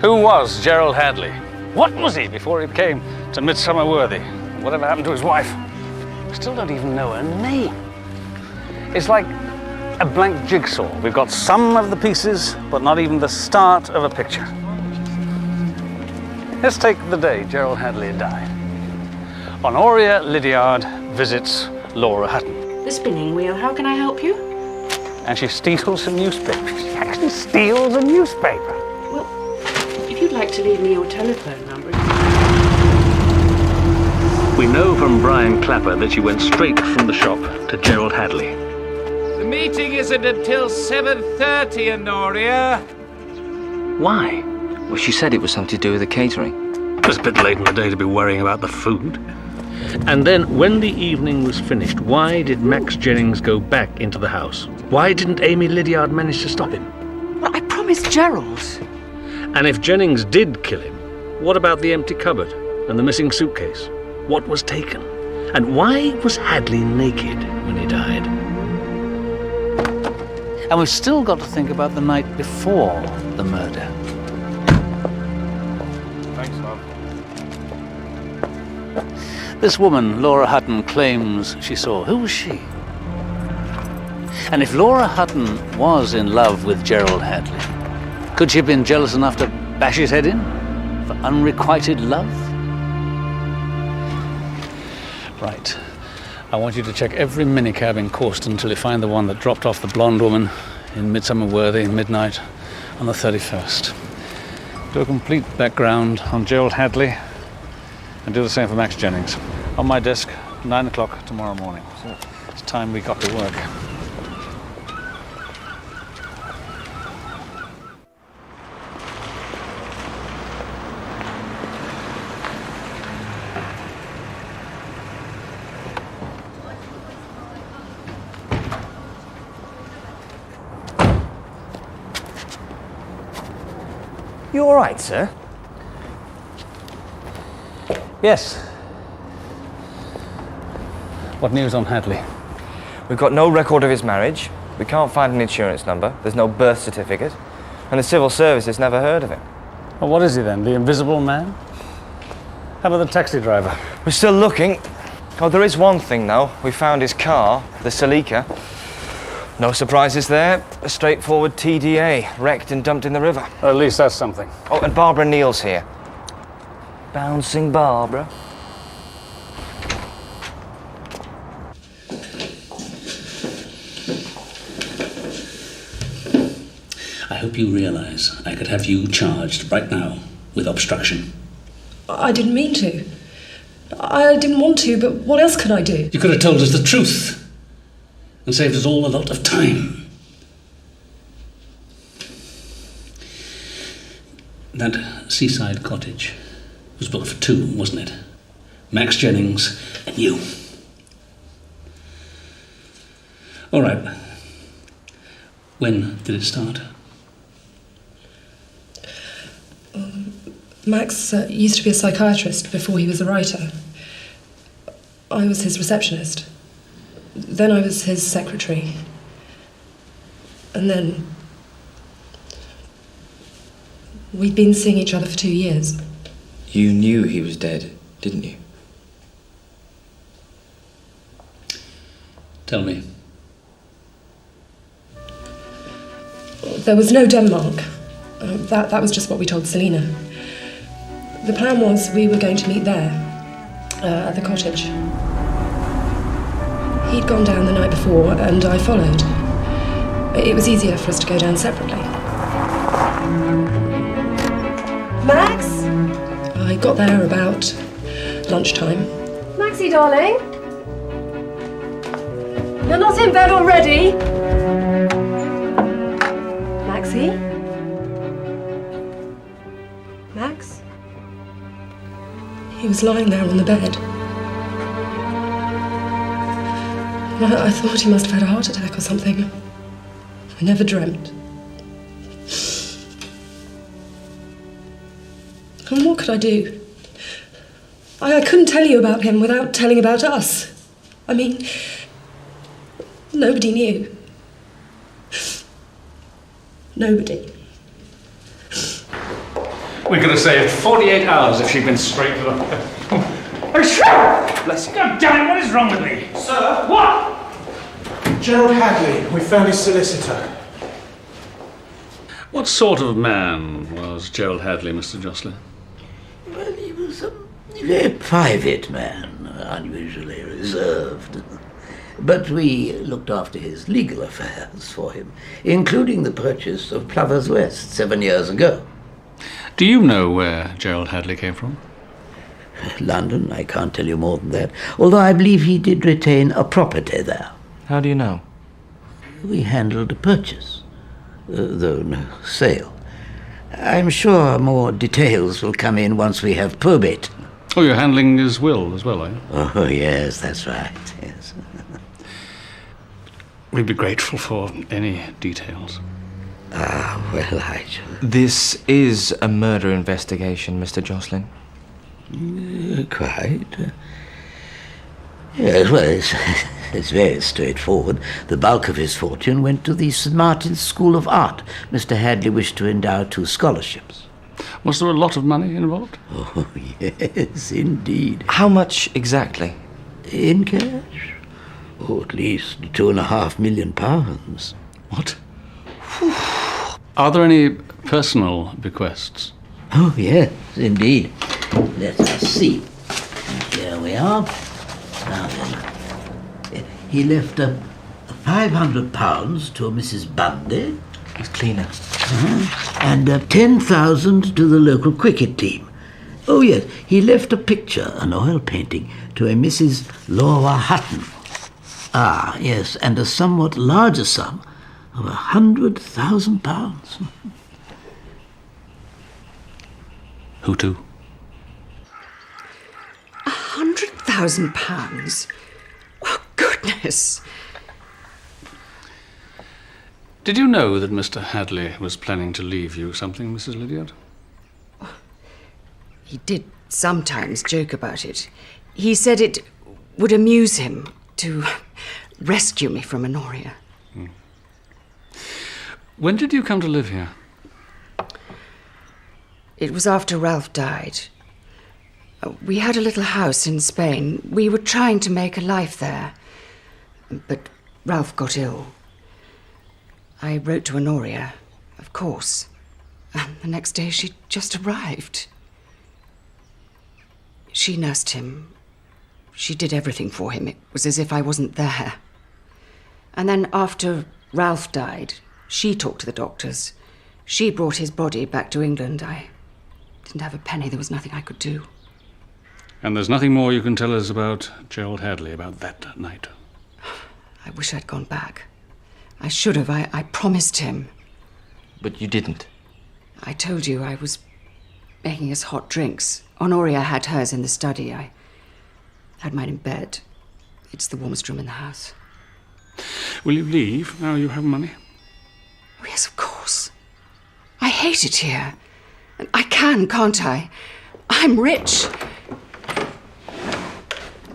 Who was Gerald Hadleigh? What was he before he came to Midsomer Worthy? Whatever happened to his wife? We still don't even know her name. It's like a blank jigsaw. We've got some of the pieces, but not even the start of a picture. Let's take the day Gerald Hadleigh died. Honoria Lydiard visits Laura Hutton. The spinning wheel, how can I help you? And she steals a newspaper. She actually steals a newspaper. Well, if you'd like to leave me your telephone number. We know from Brian Clapper that she went straight from the shop to Gerald Hadleigh. The meeting isn't until 7:30, Honoria. Why? Well, she said it was something to do with the catering. It was a bit late in the day to be worrying about the food. And then, when the evening was finished, why did Max Jennings go back into the house? Why didn't Amy Lydiard manage to stop him? Well, I promised Gerald. And if Jennings did kill him, what about the empty cupboard and the missing suitcase? What was taken? And why was Hadleigh naked when he died? And we've still got to think about the night before the murder. Thanks, Bob. This woman, Laura Hutton, claims she saw. Who was she? And if Laura Hutton was in love with Gerald Hadleigh, could she have been jealous enough to bash his head in for unrequited love? Right. I want you to check every minicab in Corston until you find the one that dropped off the blonde woman in Midsomer Worthy midnight on the 31st. Do a complete background on Gerald Hadleigh and do the same for Max Jennings. On my desk, 9 o'clock tomorrow morning. So it's time we got to work. You all right, sir? Yes. What news on Hadleigh? We've got no record of his marriage. We can't find an insurance number. There's no birth certificate. And the civil service has never heard of him. Well, what is he then? The invisible man? How about the taxi driver? We're still looking. Oh, there is one thing, though. We found his car, the Celica. No surprises there. A straightforward TDA, wrecked and dumped in the river. Well, at least that's something. Oh, and Barbara Neal's here. Bouncing Barbara. I hope you realise I could have you charged right now with obstruction. I didn't mean to. I didn't want to, but what else could I do? You could have told us the truth and saved us all a lot of time. That seaside cottage was built for two, wasn't it? Max Jennings and you. All right. When did it start? Max used to be a psychiatrist before he was a writer. I was his receptionist. Then I was his secretary. And then... we'd been seeing each other for 2 years. You knew he was dead, didn't you? Tell me. There was no Denmark. That was just what we told Selina. The plan was we were going to meet there, at the cottage. He'd gone down the night before, and I followed. It was easier for us to go down separately. Max? I got there about lunchtime. Maxie, darling? You're not in bed already? Maxie? Max? He was lying there on the bed. I thought he must have had a heart attack or something. I never dreamt. And what could I do? I couldn't tell you about him without telling about us. I mean, nobody knew. Nobody. We could have saved 48 hours if she'd been straight to the... Bless you. God damn it, what is wrong with me? Sir? What? Gerald Hadleigh. We found his solicitor. What sort of man was Gerald Hadleigh, Mr. Jocelyn? Well, he was a very private man, unusually reserved. But we looked after his legal affairs for him, including the purchase of Plovers West 7 years ago. Do you know where Gerald Hadleigh came from? London, I can't tell you more than that, although I believe he did retain a property there. How do you know? We handled a purchase, though no sale. I'm sure more details will come in once we have probate. Oh, you're handling his will as well, are you? Oh, yes, that's right, yes. We'd be grateful for any details. Ah, well, I shall... This is a murder investigation, Mr. Jocelyn. Quite. Yes, well, it's very straightforward. The bulk of his fortune went to the St. Martin's School of Art. Mr. Hadleigh wished to endow 2 scholarships. Was there a lot of money involved? Oh, yes, indeed. How much exactly? In cash? Oh, at least £2.5 million. What? Are there any personal bequests? Oh, yes, indeed. Let us see. Here we are. Now then, he left £500 to a Mrs. Bundy. He's cleaner. And 10,000 to the local cricket team. Oh, yes, he left a picture, an oil painting, to a Mrs. Laura Hutton. Ah, yes, and a somewhat larger sum of £100,000. Who to? £100,000? Oh, goodness! Did you know that Mr. Hadleigh was planning to leave you something, Mrs. Lydiard? He did sometimes joke about it. He said it would amuse him to rescue me from Honoria. When did you come to live here? It was after Ralph died. We had a little house in Spain. We were trying to make a life there. But Ralph got ill. I wrote to Honoria, of course. And the next day she just arrived. She nursed him. She did everything for him. It was as if I wasn't there. And then after Ralph died, she talked to the doctors. She brought his body back to England. I didn't have a penny. There was nothing I could do. And there's nothing more you can tell us about Gerald Hadleigh, about that night? I wish I'd gone back. I should have. I promised him. But you didn't. I told you I was making us hot drinks. Honoria had hers in the study. I had mine in bed. It's the warmest room in the house. Will you leave now you have money? Oh, yes, of course. I hate it here. And I can't I? I'm rich.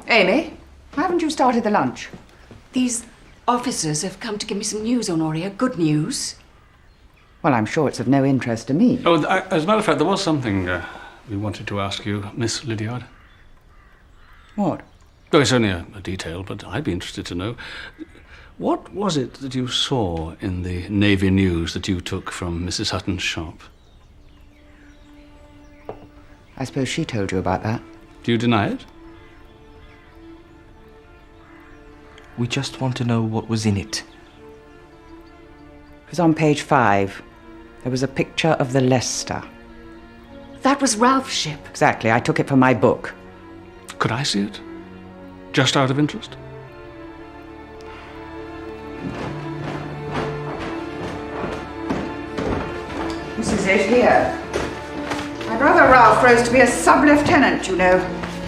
Amy, why haven't you started the lunch? These officers have come to give me some news, Honoria. Good news. Well, I'm sure it's of no interest to me. Oh, as a matter of fact, there was something we wanted to ask you, Miss Lydiard. What? Oh, it's only a detail, but I'd be interested to know. What was it that you saw in the Navy News that you took from Mrs. Hutton's shop? I suppose she told you about that. Do you deny it? We just want to know what was in it. It was on page 5. There was a picture of the Leicester. That was Ralph's ship. Exactly. I took it for my book. Could I see it? Just out of interest? This is it here. My brother Ralph rose to be a sub-lieutenant, you know.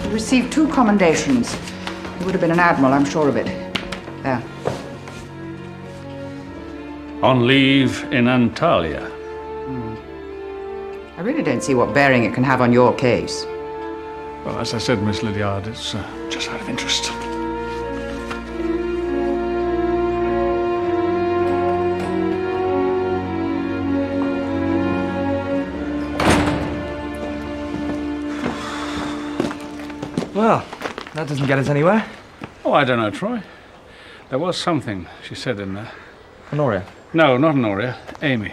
He received 2 commendations. He would have been an admiral, I'm sure of it. There. On leave in Antalya. I really don't see what bearing it can have on your case. Well, as I said, Miss Lydiard, it's just out of interest. Well, that doesn't get us anywhere. Oh, I don't know, Troy. There was something she said in there. Honoria? No, not Honoria. Amy.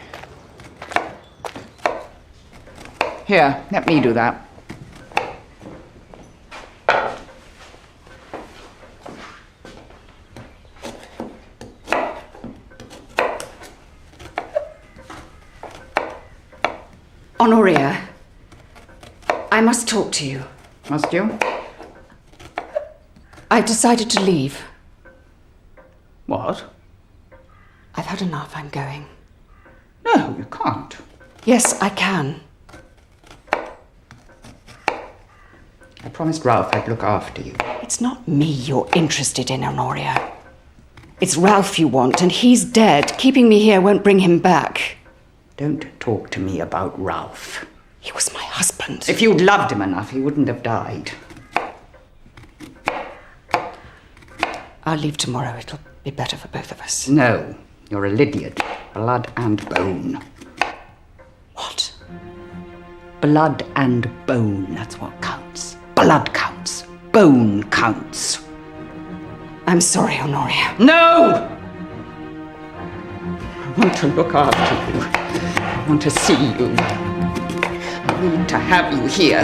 Here, let me do that. Honoria, I must talk to you. Must you? I've decided to leave. What? I've had enough. I'm going. No, you can't. Yes, I can. I promised Ralph I'd look after you. It's not me you're interested in, Honoria. It's Ralph you want, and he's dead. Keeping me here won't bring him back. Don't talk to me about Ralph. He was my husband. If you'd loved him enough, he wouldn't have died. I'll leave tomorrow. It'll be better for both of us. No, you're a Lydiard. Blood and bone. What? Blood and bone, that's what counts. Blood counts. Bone counts. I'm sorry, Honoria. No! I want to look after you. I want to see you. I need to have you here.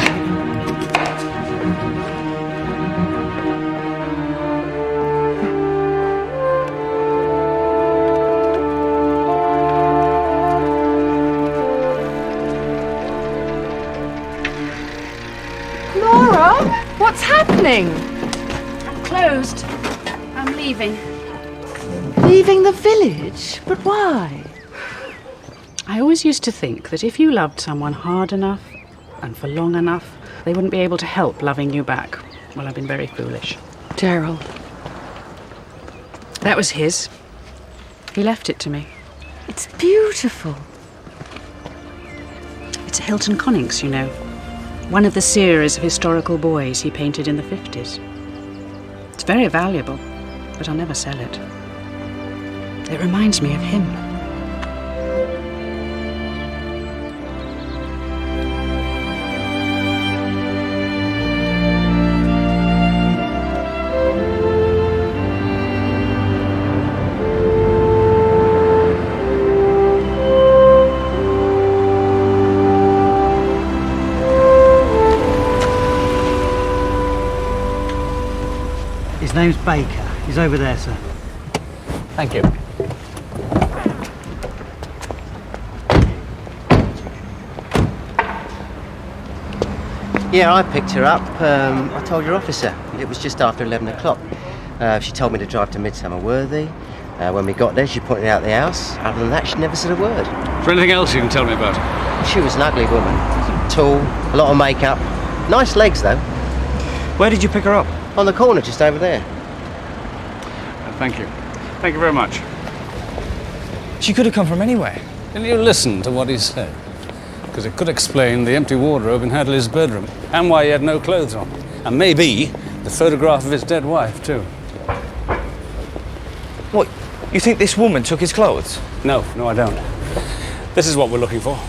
What's happening? Closed. I'm leaving. Leaving the village? But why? I always used to think that if you loved someone hard enough and for long enough, they wouldn't be able to help loving you back. Well, I've been very foolish. Gerald. That was his. He left it to me. It's beautiful. It's Hilton Connings, you know. One of the series of historical boys he painted in the 50s. It's very valuable, but I'll never sell it. It reminds me of him. His name's Baker. He's over there, sir. Thank you. Yeah, I picked her up. I told your officer. It was just after 11 o'clock. She told me to drive to Midsomer Worthy. When we got there, she pointed out the house. Other than that, she never said a word. Is there anything else you can tell me about her? She was an ugly woman. Tall, a lot of makeup. Nice legs, though. Where did you pick her up? On the corner, just over there. Thank you. Thank you very much. She could have come from anywhere. Didn't you listen to what he said? Because it could explain the empty wardrobe in Hadleigh's bedroom, and why he had no clothes on. And maybe the photograph of his dead wife, too. What, you think this woman took his clothes? No, I don't. This is what we're looking for.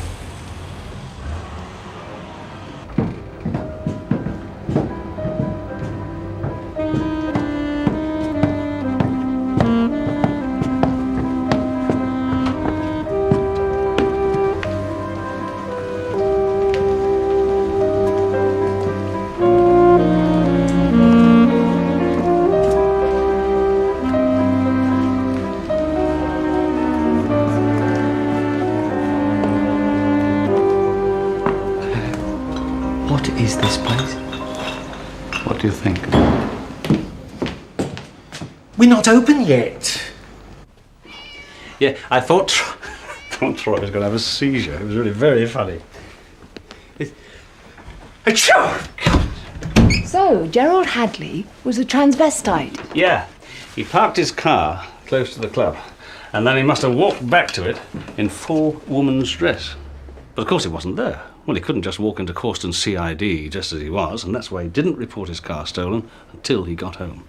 What is this place? What do you think? We're not open yet. Yeah, I thought Troy was going to have a seizure. It was really very funny. So, Gerald Hadleigh was a transvestite. Yeah, he parked his car close to the club, and then he must have walked back to it in full woman's dress. But of course he wasn't there. Well, he couldn't just walk into Causton CID just as he was, and that's why he didn't report his car stolen until he got home.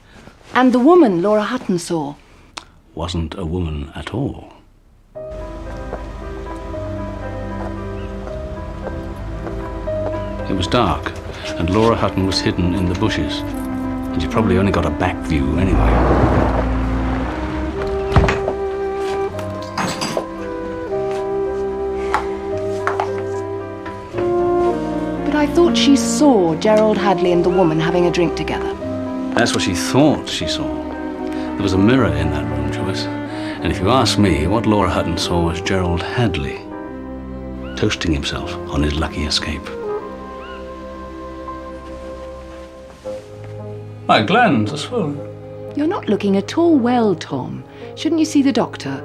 And the woman Laura Hutton saw Wasn't a woman at all. It was dark, and Laura Hutton was hidden in the bushes, and you probably only got a back view anyway. I thought she saw Gerald Hadleigh and the woman having a drink together. That's what she thought she saw. There was a mirror in that room, Joyce. And if you ask me, what Laura Hutton saw was Gerald Hadleigh toasting himself on his lucky escape. My glands are swollen. You're not looking at all well, Tom. Shouldn't you see the doctor?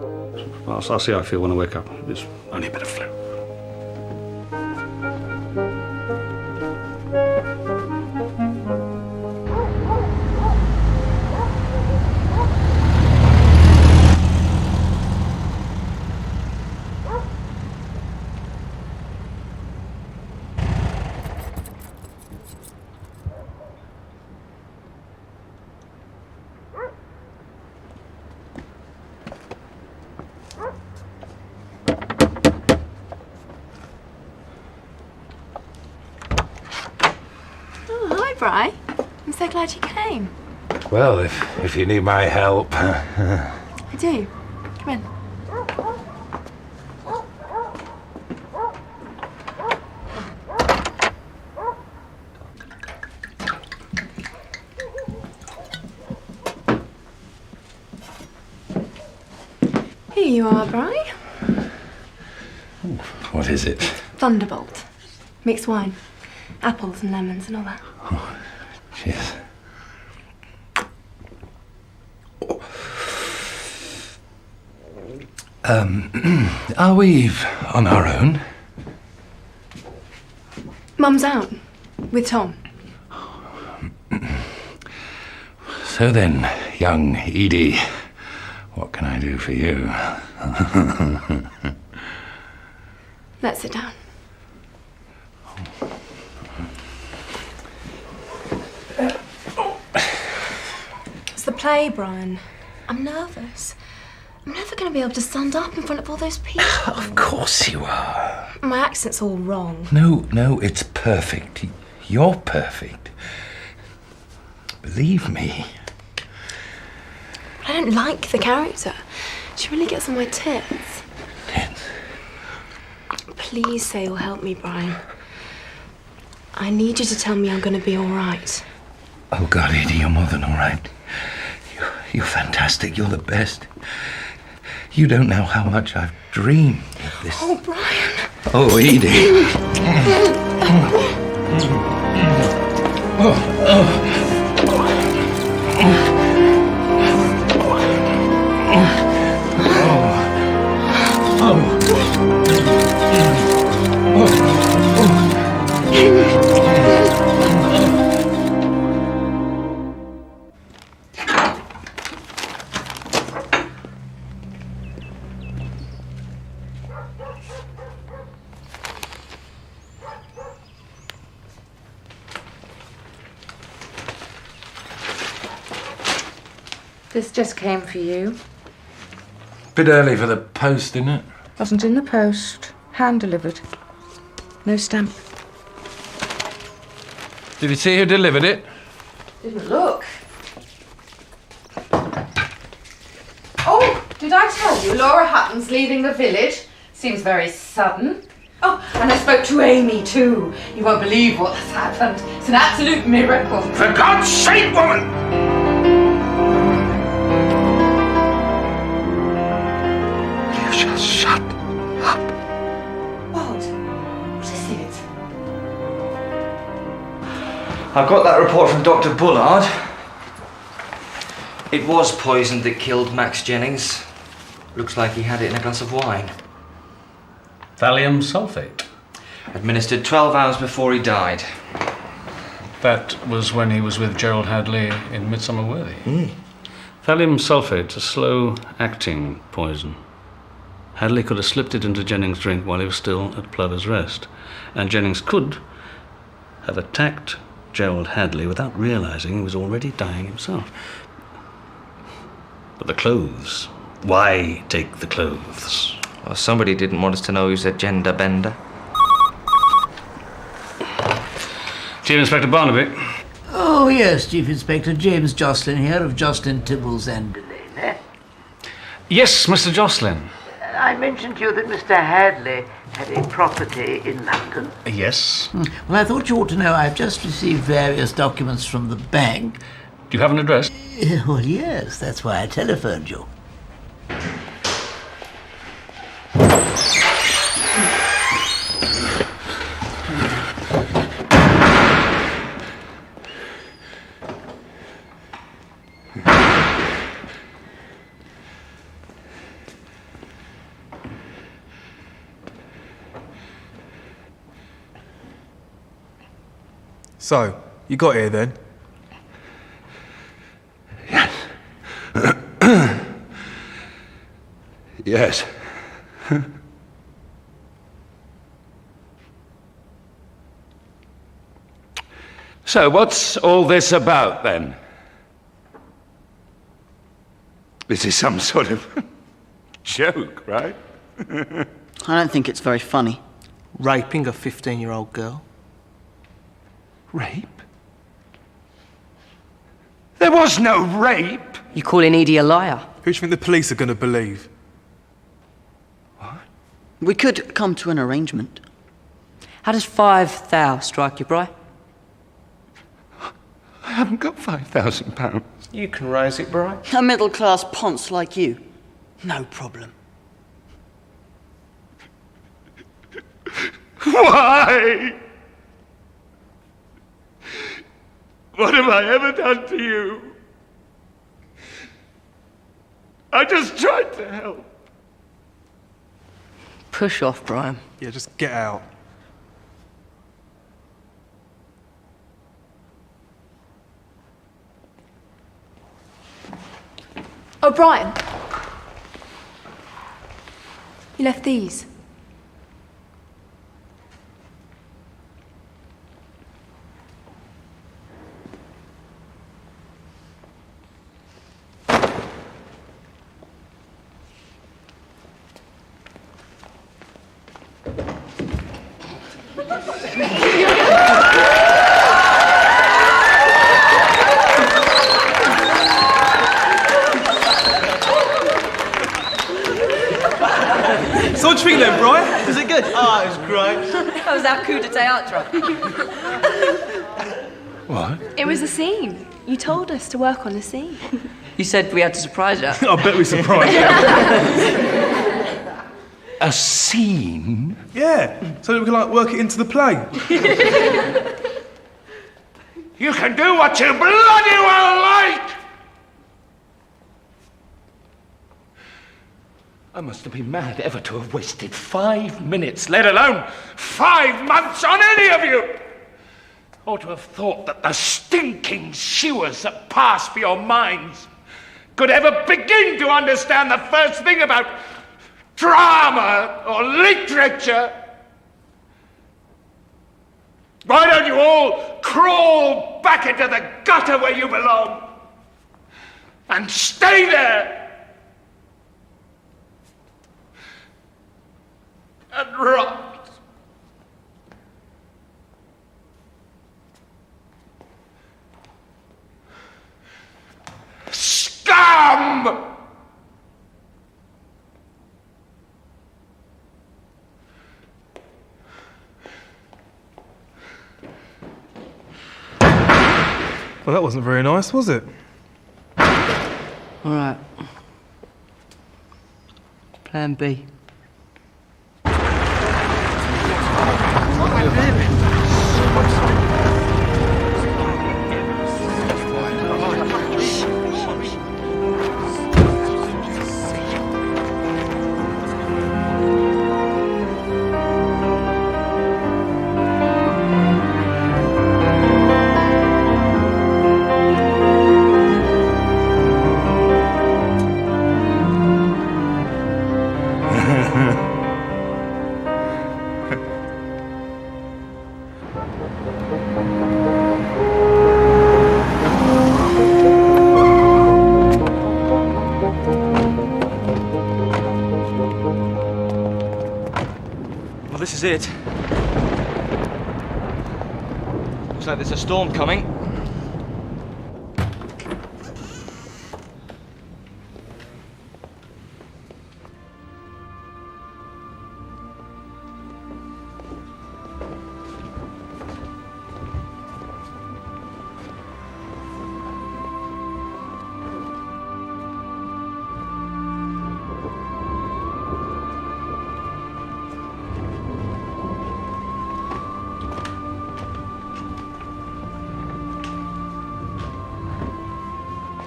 I'll see how I feel when I wake up. It's only a bit of flu. Bri. I'm so glad you came. Well, if you need my help. I do. Come in. Here you are, Bri. What is it? Thunderbolt. Mixed wine. Apples and lemons and all that. Oh, cheers. Are we on our own? Mum's out. With Tom. So then, young Edie, what can I do for you? Let's sit down. play, Brian. I'm nervous. I'm never going to be able to stand up in front of all those people. Of course you are. My accent's all wrong. No, it's perfect. You're perfect. Believe me. But I don't like the character. She really gets on my tits. Please say you'll help me, Brian. I need you to tell me I'm going to be all right. Oh, God, Edie, you're more than all right. You're fantastic. You're the best. You don't know how much I've dreamed of this. Oh, Brian. Oh, Edie. This just came for you. Bit early for the post, isn't it? Wasn't in the post. Hand delivered. No stamp. Did you see who delivered it? Didn't look. Oh, did I tell you Laura Hutton's leaving the village? Seems very sudden. Oh, and I spoke to Amy too. You won't believe what has happened. It's an absolute miracle. For God's sake, woman! You shall shut up. What? What is it? I've got that report from Dr. Bullard. It was poison that killed Max Jennings. Looks like he had it in a glass of wine. Thallium sulfate. Administered 12 hours before he died. That was when he was with Gerald Hadleigh in Midsomer Worthy. Thallium sulfate's a slow-acting poison. Hadleigh could have slipped it into Jennings' drink while he was still at Plover's Rest, and Jennings could have attacked Gerald Hadleigh without realizing he was already dying himself. But the clothes. Why take the clothes? Well, somebody didn't want us to know he was a gender bender. Chief Inspector Barnaby. Oh, yes, Chief Inspector James Jocelyn here of Jocelyn, Tibbles and Delane. Yes, Mr. Jocelyn. I mentioned to you that Mr. Hadleigh had a property in London. Yes. Well, I thought you ought to know I've just received various documents from the bank. Do you have an address? Well, yes, that's why I telephoned you. So, you got here then? Yes. So, what's all this about, then? This is some sort of joke, right? I don't think it's very funny. Raping a 15-year-old girl? Rape? There was no rape! You calling Edie a liar? Who do you think the police are going to believe? We could come to an arrangement. How does 5,000 strike you, Bri? I haven't got £5,000. You can raise it, Bri. A middle-class ponce like you. No problem. Why? What have I ever done to you? I just tried to help. Push off, Brian. Yeah, just get out. Oh, Brian. You left these. So what do you think then, Brian? Was it good? Oh, it was great. That was our coup de théâtre. What? It was a scene. You told us to work on a scene. You said we had to surprise you. I bet we surprised you. A scene? Yeah, so that we can, like, work it into the play. You can do what you bloody well like! I must have been mad ever to have wasted 5 minutes, let alone 5 months on any of you! Or to have thought that the stinking sewers that pass for your minds could ever begin to understand the first thing about drama or literature. Why don't you all crawl back into the gutter where you belong and stay there and rot? Scum! Well, that wasn't very nice, was it? All right. Plan B. Well, this is it. Looks like there's a storm coming.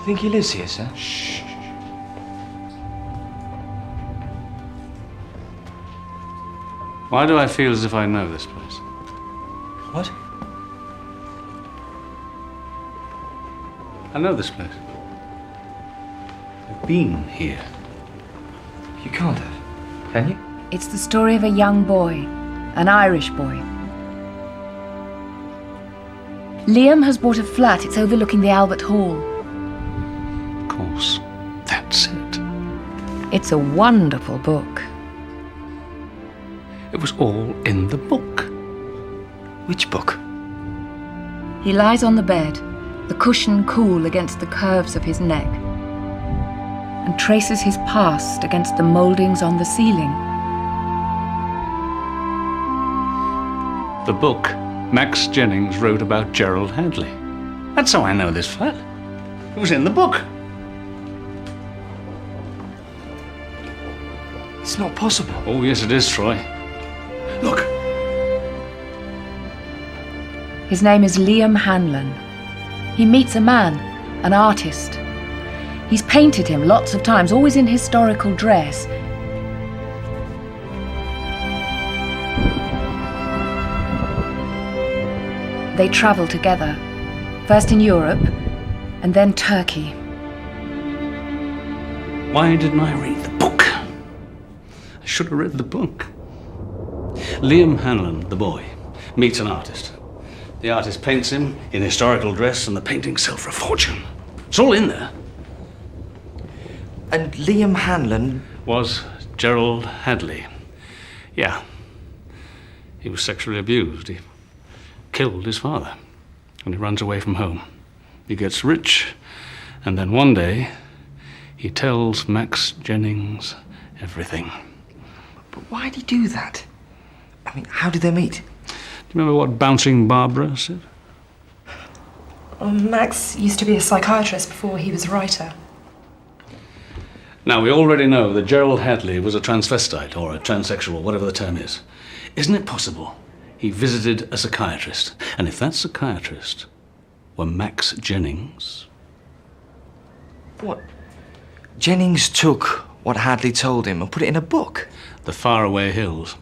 Think he lives here, sir? Shh. Why do I feel as if I know this place? What? I know this place. I've been here. You can't have. Can you? It's the story of a young boy, an Irish boy. Liam has bought a flat. It's overlooking the Albert Hall. Of course, that's it. It's a wonderful book. It was all in the book. Which book? He lies on the bed, the cushion cool against the curves of his neck, and traces his past against the mouldings on the ceiling. The book Max Jennings wrote about Gerald Hadleigh. That's how I know this flat. It was in the book. It's not possible. Oh, yes, it is, Troy. Look. His name is Liam Hanlon. He meets a man, an artist. He's painted him lots of times, always in historical dress. They travel together, first in Europe, and then Turkey. Why didn't I read the book? I should have read the book. Liam Hanlon, the boy, meets an artist. The artist paints him in historical dress, and the painting sells for a fortune. It's all in there. And Liam Hanlon was Gerald Hadleigh. Yeah. He was sexually abused. He killed his father. And he runs away from home. He gets rich, and then one day he tells Max Jennings everything. But why did he do that? I mean, how did they meet? Do you remember what Bouncing Barbara said? Max used to be a psychiatrist before he was a writer. Now, we already know that Gerald Hadleigh was a transvestite, or a transsexual, whatever the term is. Isn't it possible he visited a psychiatrist? And if that psychiatrist were Max Jennings... What? Jennings took what Hadleigh told him and put it in a book? The Faraway Hills.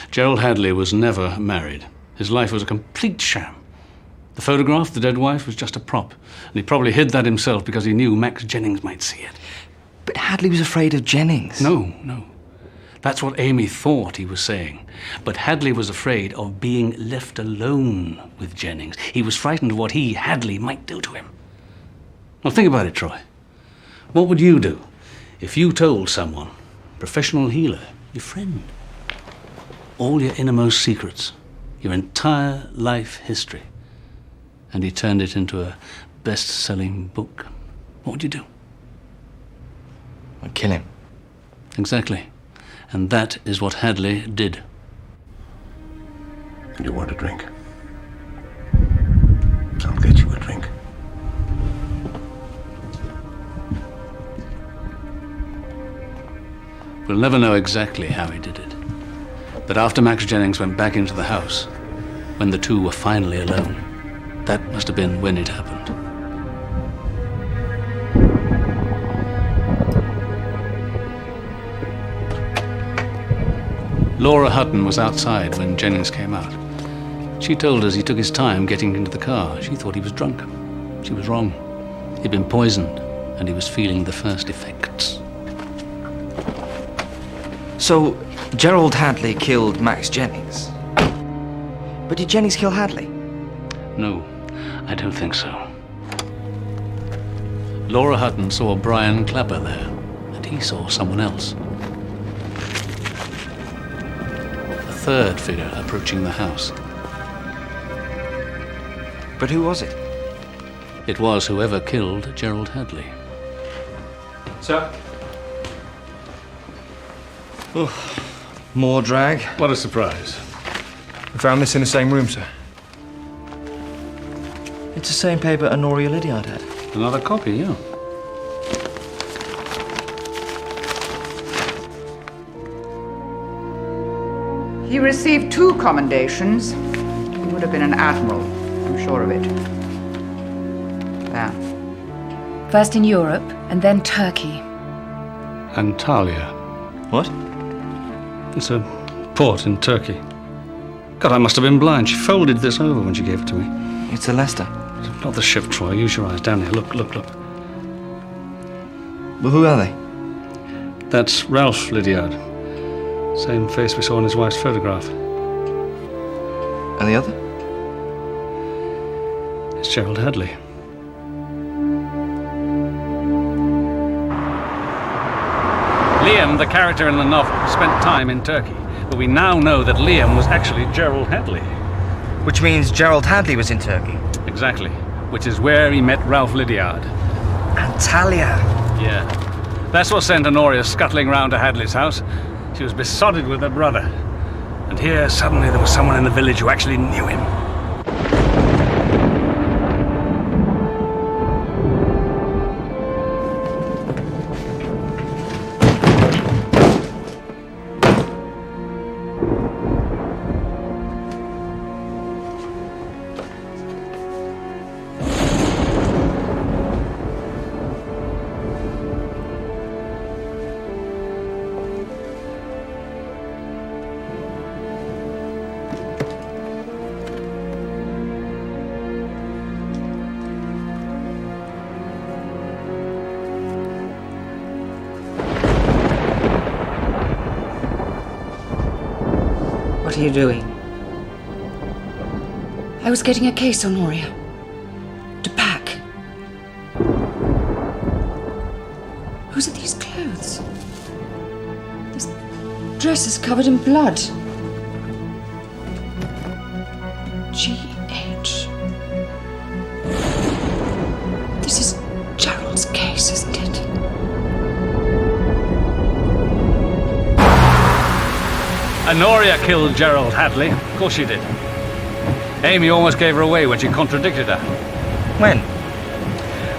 Gerald Hadleigh was never married. His life was a complete sham. The photograph of the dead wife was just a prop, and he probably hid that himself because he knew Max Jennings might see it. But Hadleigh was afraid of Jennings. No. That's what Amy thought he was saying. But Hadleigh was afraid of being left alone with Jennings. He was frightened of what he, Hadleigh, might do to him. Now think about it, Troy. What would you do if you told someone, professional healer, your friend, all your innermost secrets, your entire life history, and he turned it into a best-selling book? What would you do? I'd kill him. Exactly. And that is what Hadleigh did. You want a drink? I'll get you a drink. We'll never know exactly how he did it. But after Max Jennings went back into the house, when the two were finally alone, that must have been when it happened. Laura Hutton was outside when Jennings came out. She told us he took his time getting into the car. She thought he was drunk. She was wrong. He'd been poisoned, and he was feeling the first effects. So, Gerald Hadleigh killed Max Jennings. But did Jennings kill Hadleigh? No, I don't think so. Laura Hutton saw Brian Clapper there, and he saw someone else. A third figure approaching the house. But who was it? It was whoever killed Gerald Hadleigh. Sir? More drag. What a surprise. We found this in the same room, sir. It's the same paper Honoria Lydiard had. Another copy, yeah. He received 2 commendations. He would have been an admiral, I'm sure of it. There. First in Europe, and then Turkey. Antalya. What? It's a port in Turkey. God, I must have been blind. She folded this over when she gave it to me. It's a Leicester. Not the ship, Troy. Use your eyes. Down here. Look. But who are they? That's Ralph Lydiard. Same face we saw in his wife's photograph. And the other? It's Gerald Hadleigh. Liam, the character in the novel, spent time in Turkey, but we now know that Liam was actually Gerald Hadleigh. Which means Gerald Hadleigh was in Turkey. Exactly, which is where he met Ralph Lydiard. Antalya. Yeah. That's what sent Honoria scuttling round to Hadleigh's house. She was besotted with her brother. And here, suddenly, there was someone in the village who actually knew him. What are you doing? I was getting a case, Honoria. To pack. Whose are these clothes? This dress is covered in blood. G.H. This is Gerald's case, isn't it? Honoria killed Gerald Hadleigh. Of course she did. Amy almost gave her away when she contradicted her. When?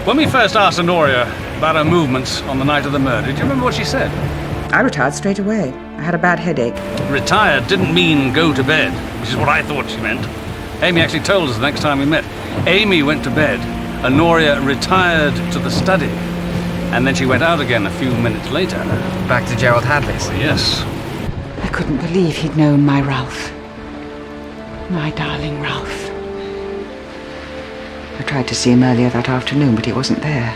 When we first asked Honoria about her movements on the night of the murder, do you remember what she said? I retired straight away. I had a bad headache. Retired didn't mean go to bed, which is what I thought she meant. Amy actually told us the next time we met. Amy went to bed. Honoria retired to the study. And then she went out again a few minutes later. Back to Gerald Hadleigh's? Oh, yes. I couldn't believe he'd known my Ralph. My darling Ralph. I tried to see him earlier that afternoon, but he wasn't there.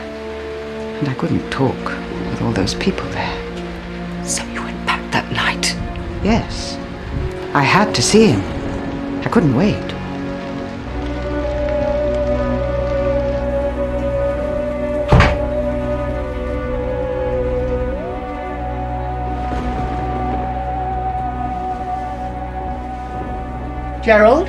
And I couldn't talk with all those people there. So you went back that night? Yes. I had to see him. I couldn't wait. Gerald?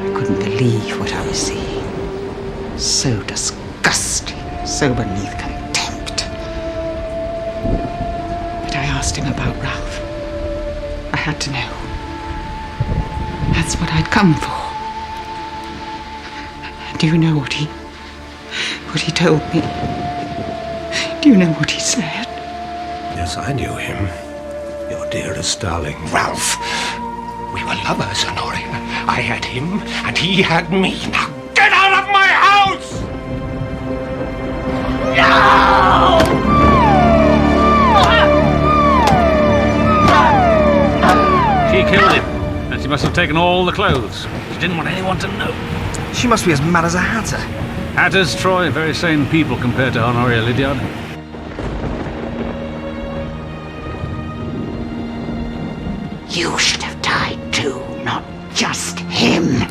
I couldn't believe what I was seeing. So disgusting, so beneath contempt. But I asked him about Ralph. I had to know. That's what I'd come for. Do you know what he told me? Do you know what he said? Yes, I knew him. Your dearest darling, Ralph. We were lovers, Honoria. I had him, and he had me. Now get out of my house! She killed him, and she must have taken all the clothes. She didn't want anyone to know. She must be as mad as a hatter. Hatters, Troy, very sane people compared to Honoria Lydiard. You should have died too, not just him.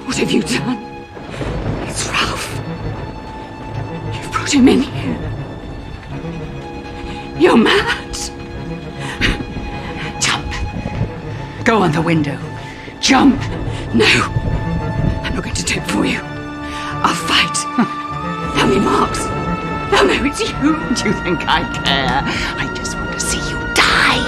What have you done? It's Ralph. You've brought him in here. You're mad. Jump. Go on the window. Jump. No. I'm not going to do it for you. I'll fight. There'll be marks. They'll know it's you. Do you think I care? I just want to see you die.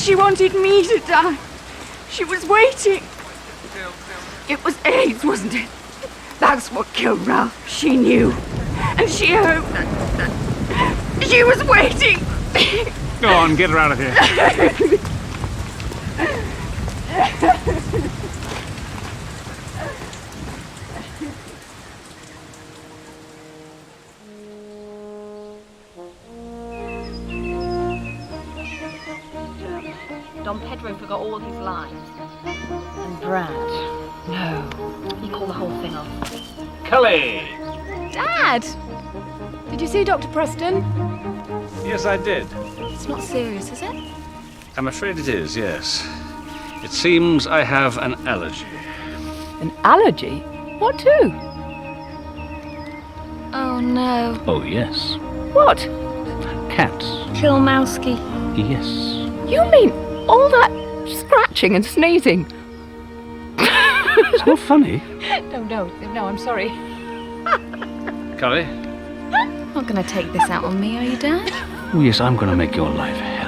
She wanted me to die. She was waiting. It was AIDS, wasn't it? That's what killed Ralph. She knew. And she hoped that she was waiting. Go on, get her out of here. Don Pedro forgot all his lines. And Brad? No. He called the whole thing off. Cully! Dad! Did you see Dr. Preston? Yes, I did. It's not serious, is it? I'm afraid it is, yes. It seems I have an allergy. An allergy? What to? Oh no. Oh, yes. What? Cats. Kill Mousky. Yes. You mean all that scratching and sneezing? It's not funny. No, I'm sorry. Cully? Not gonna take this out on me, are you, Dad? Oh, yes, I'm going to make your life hell.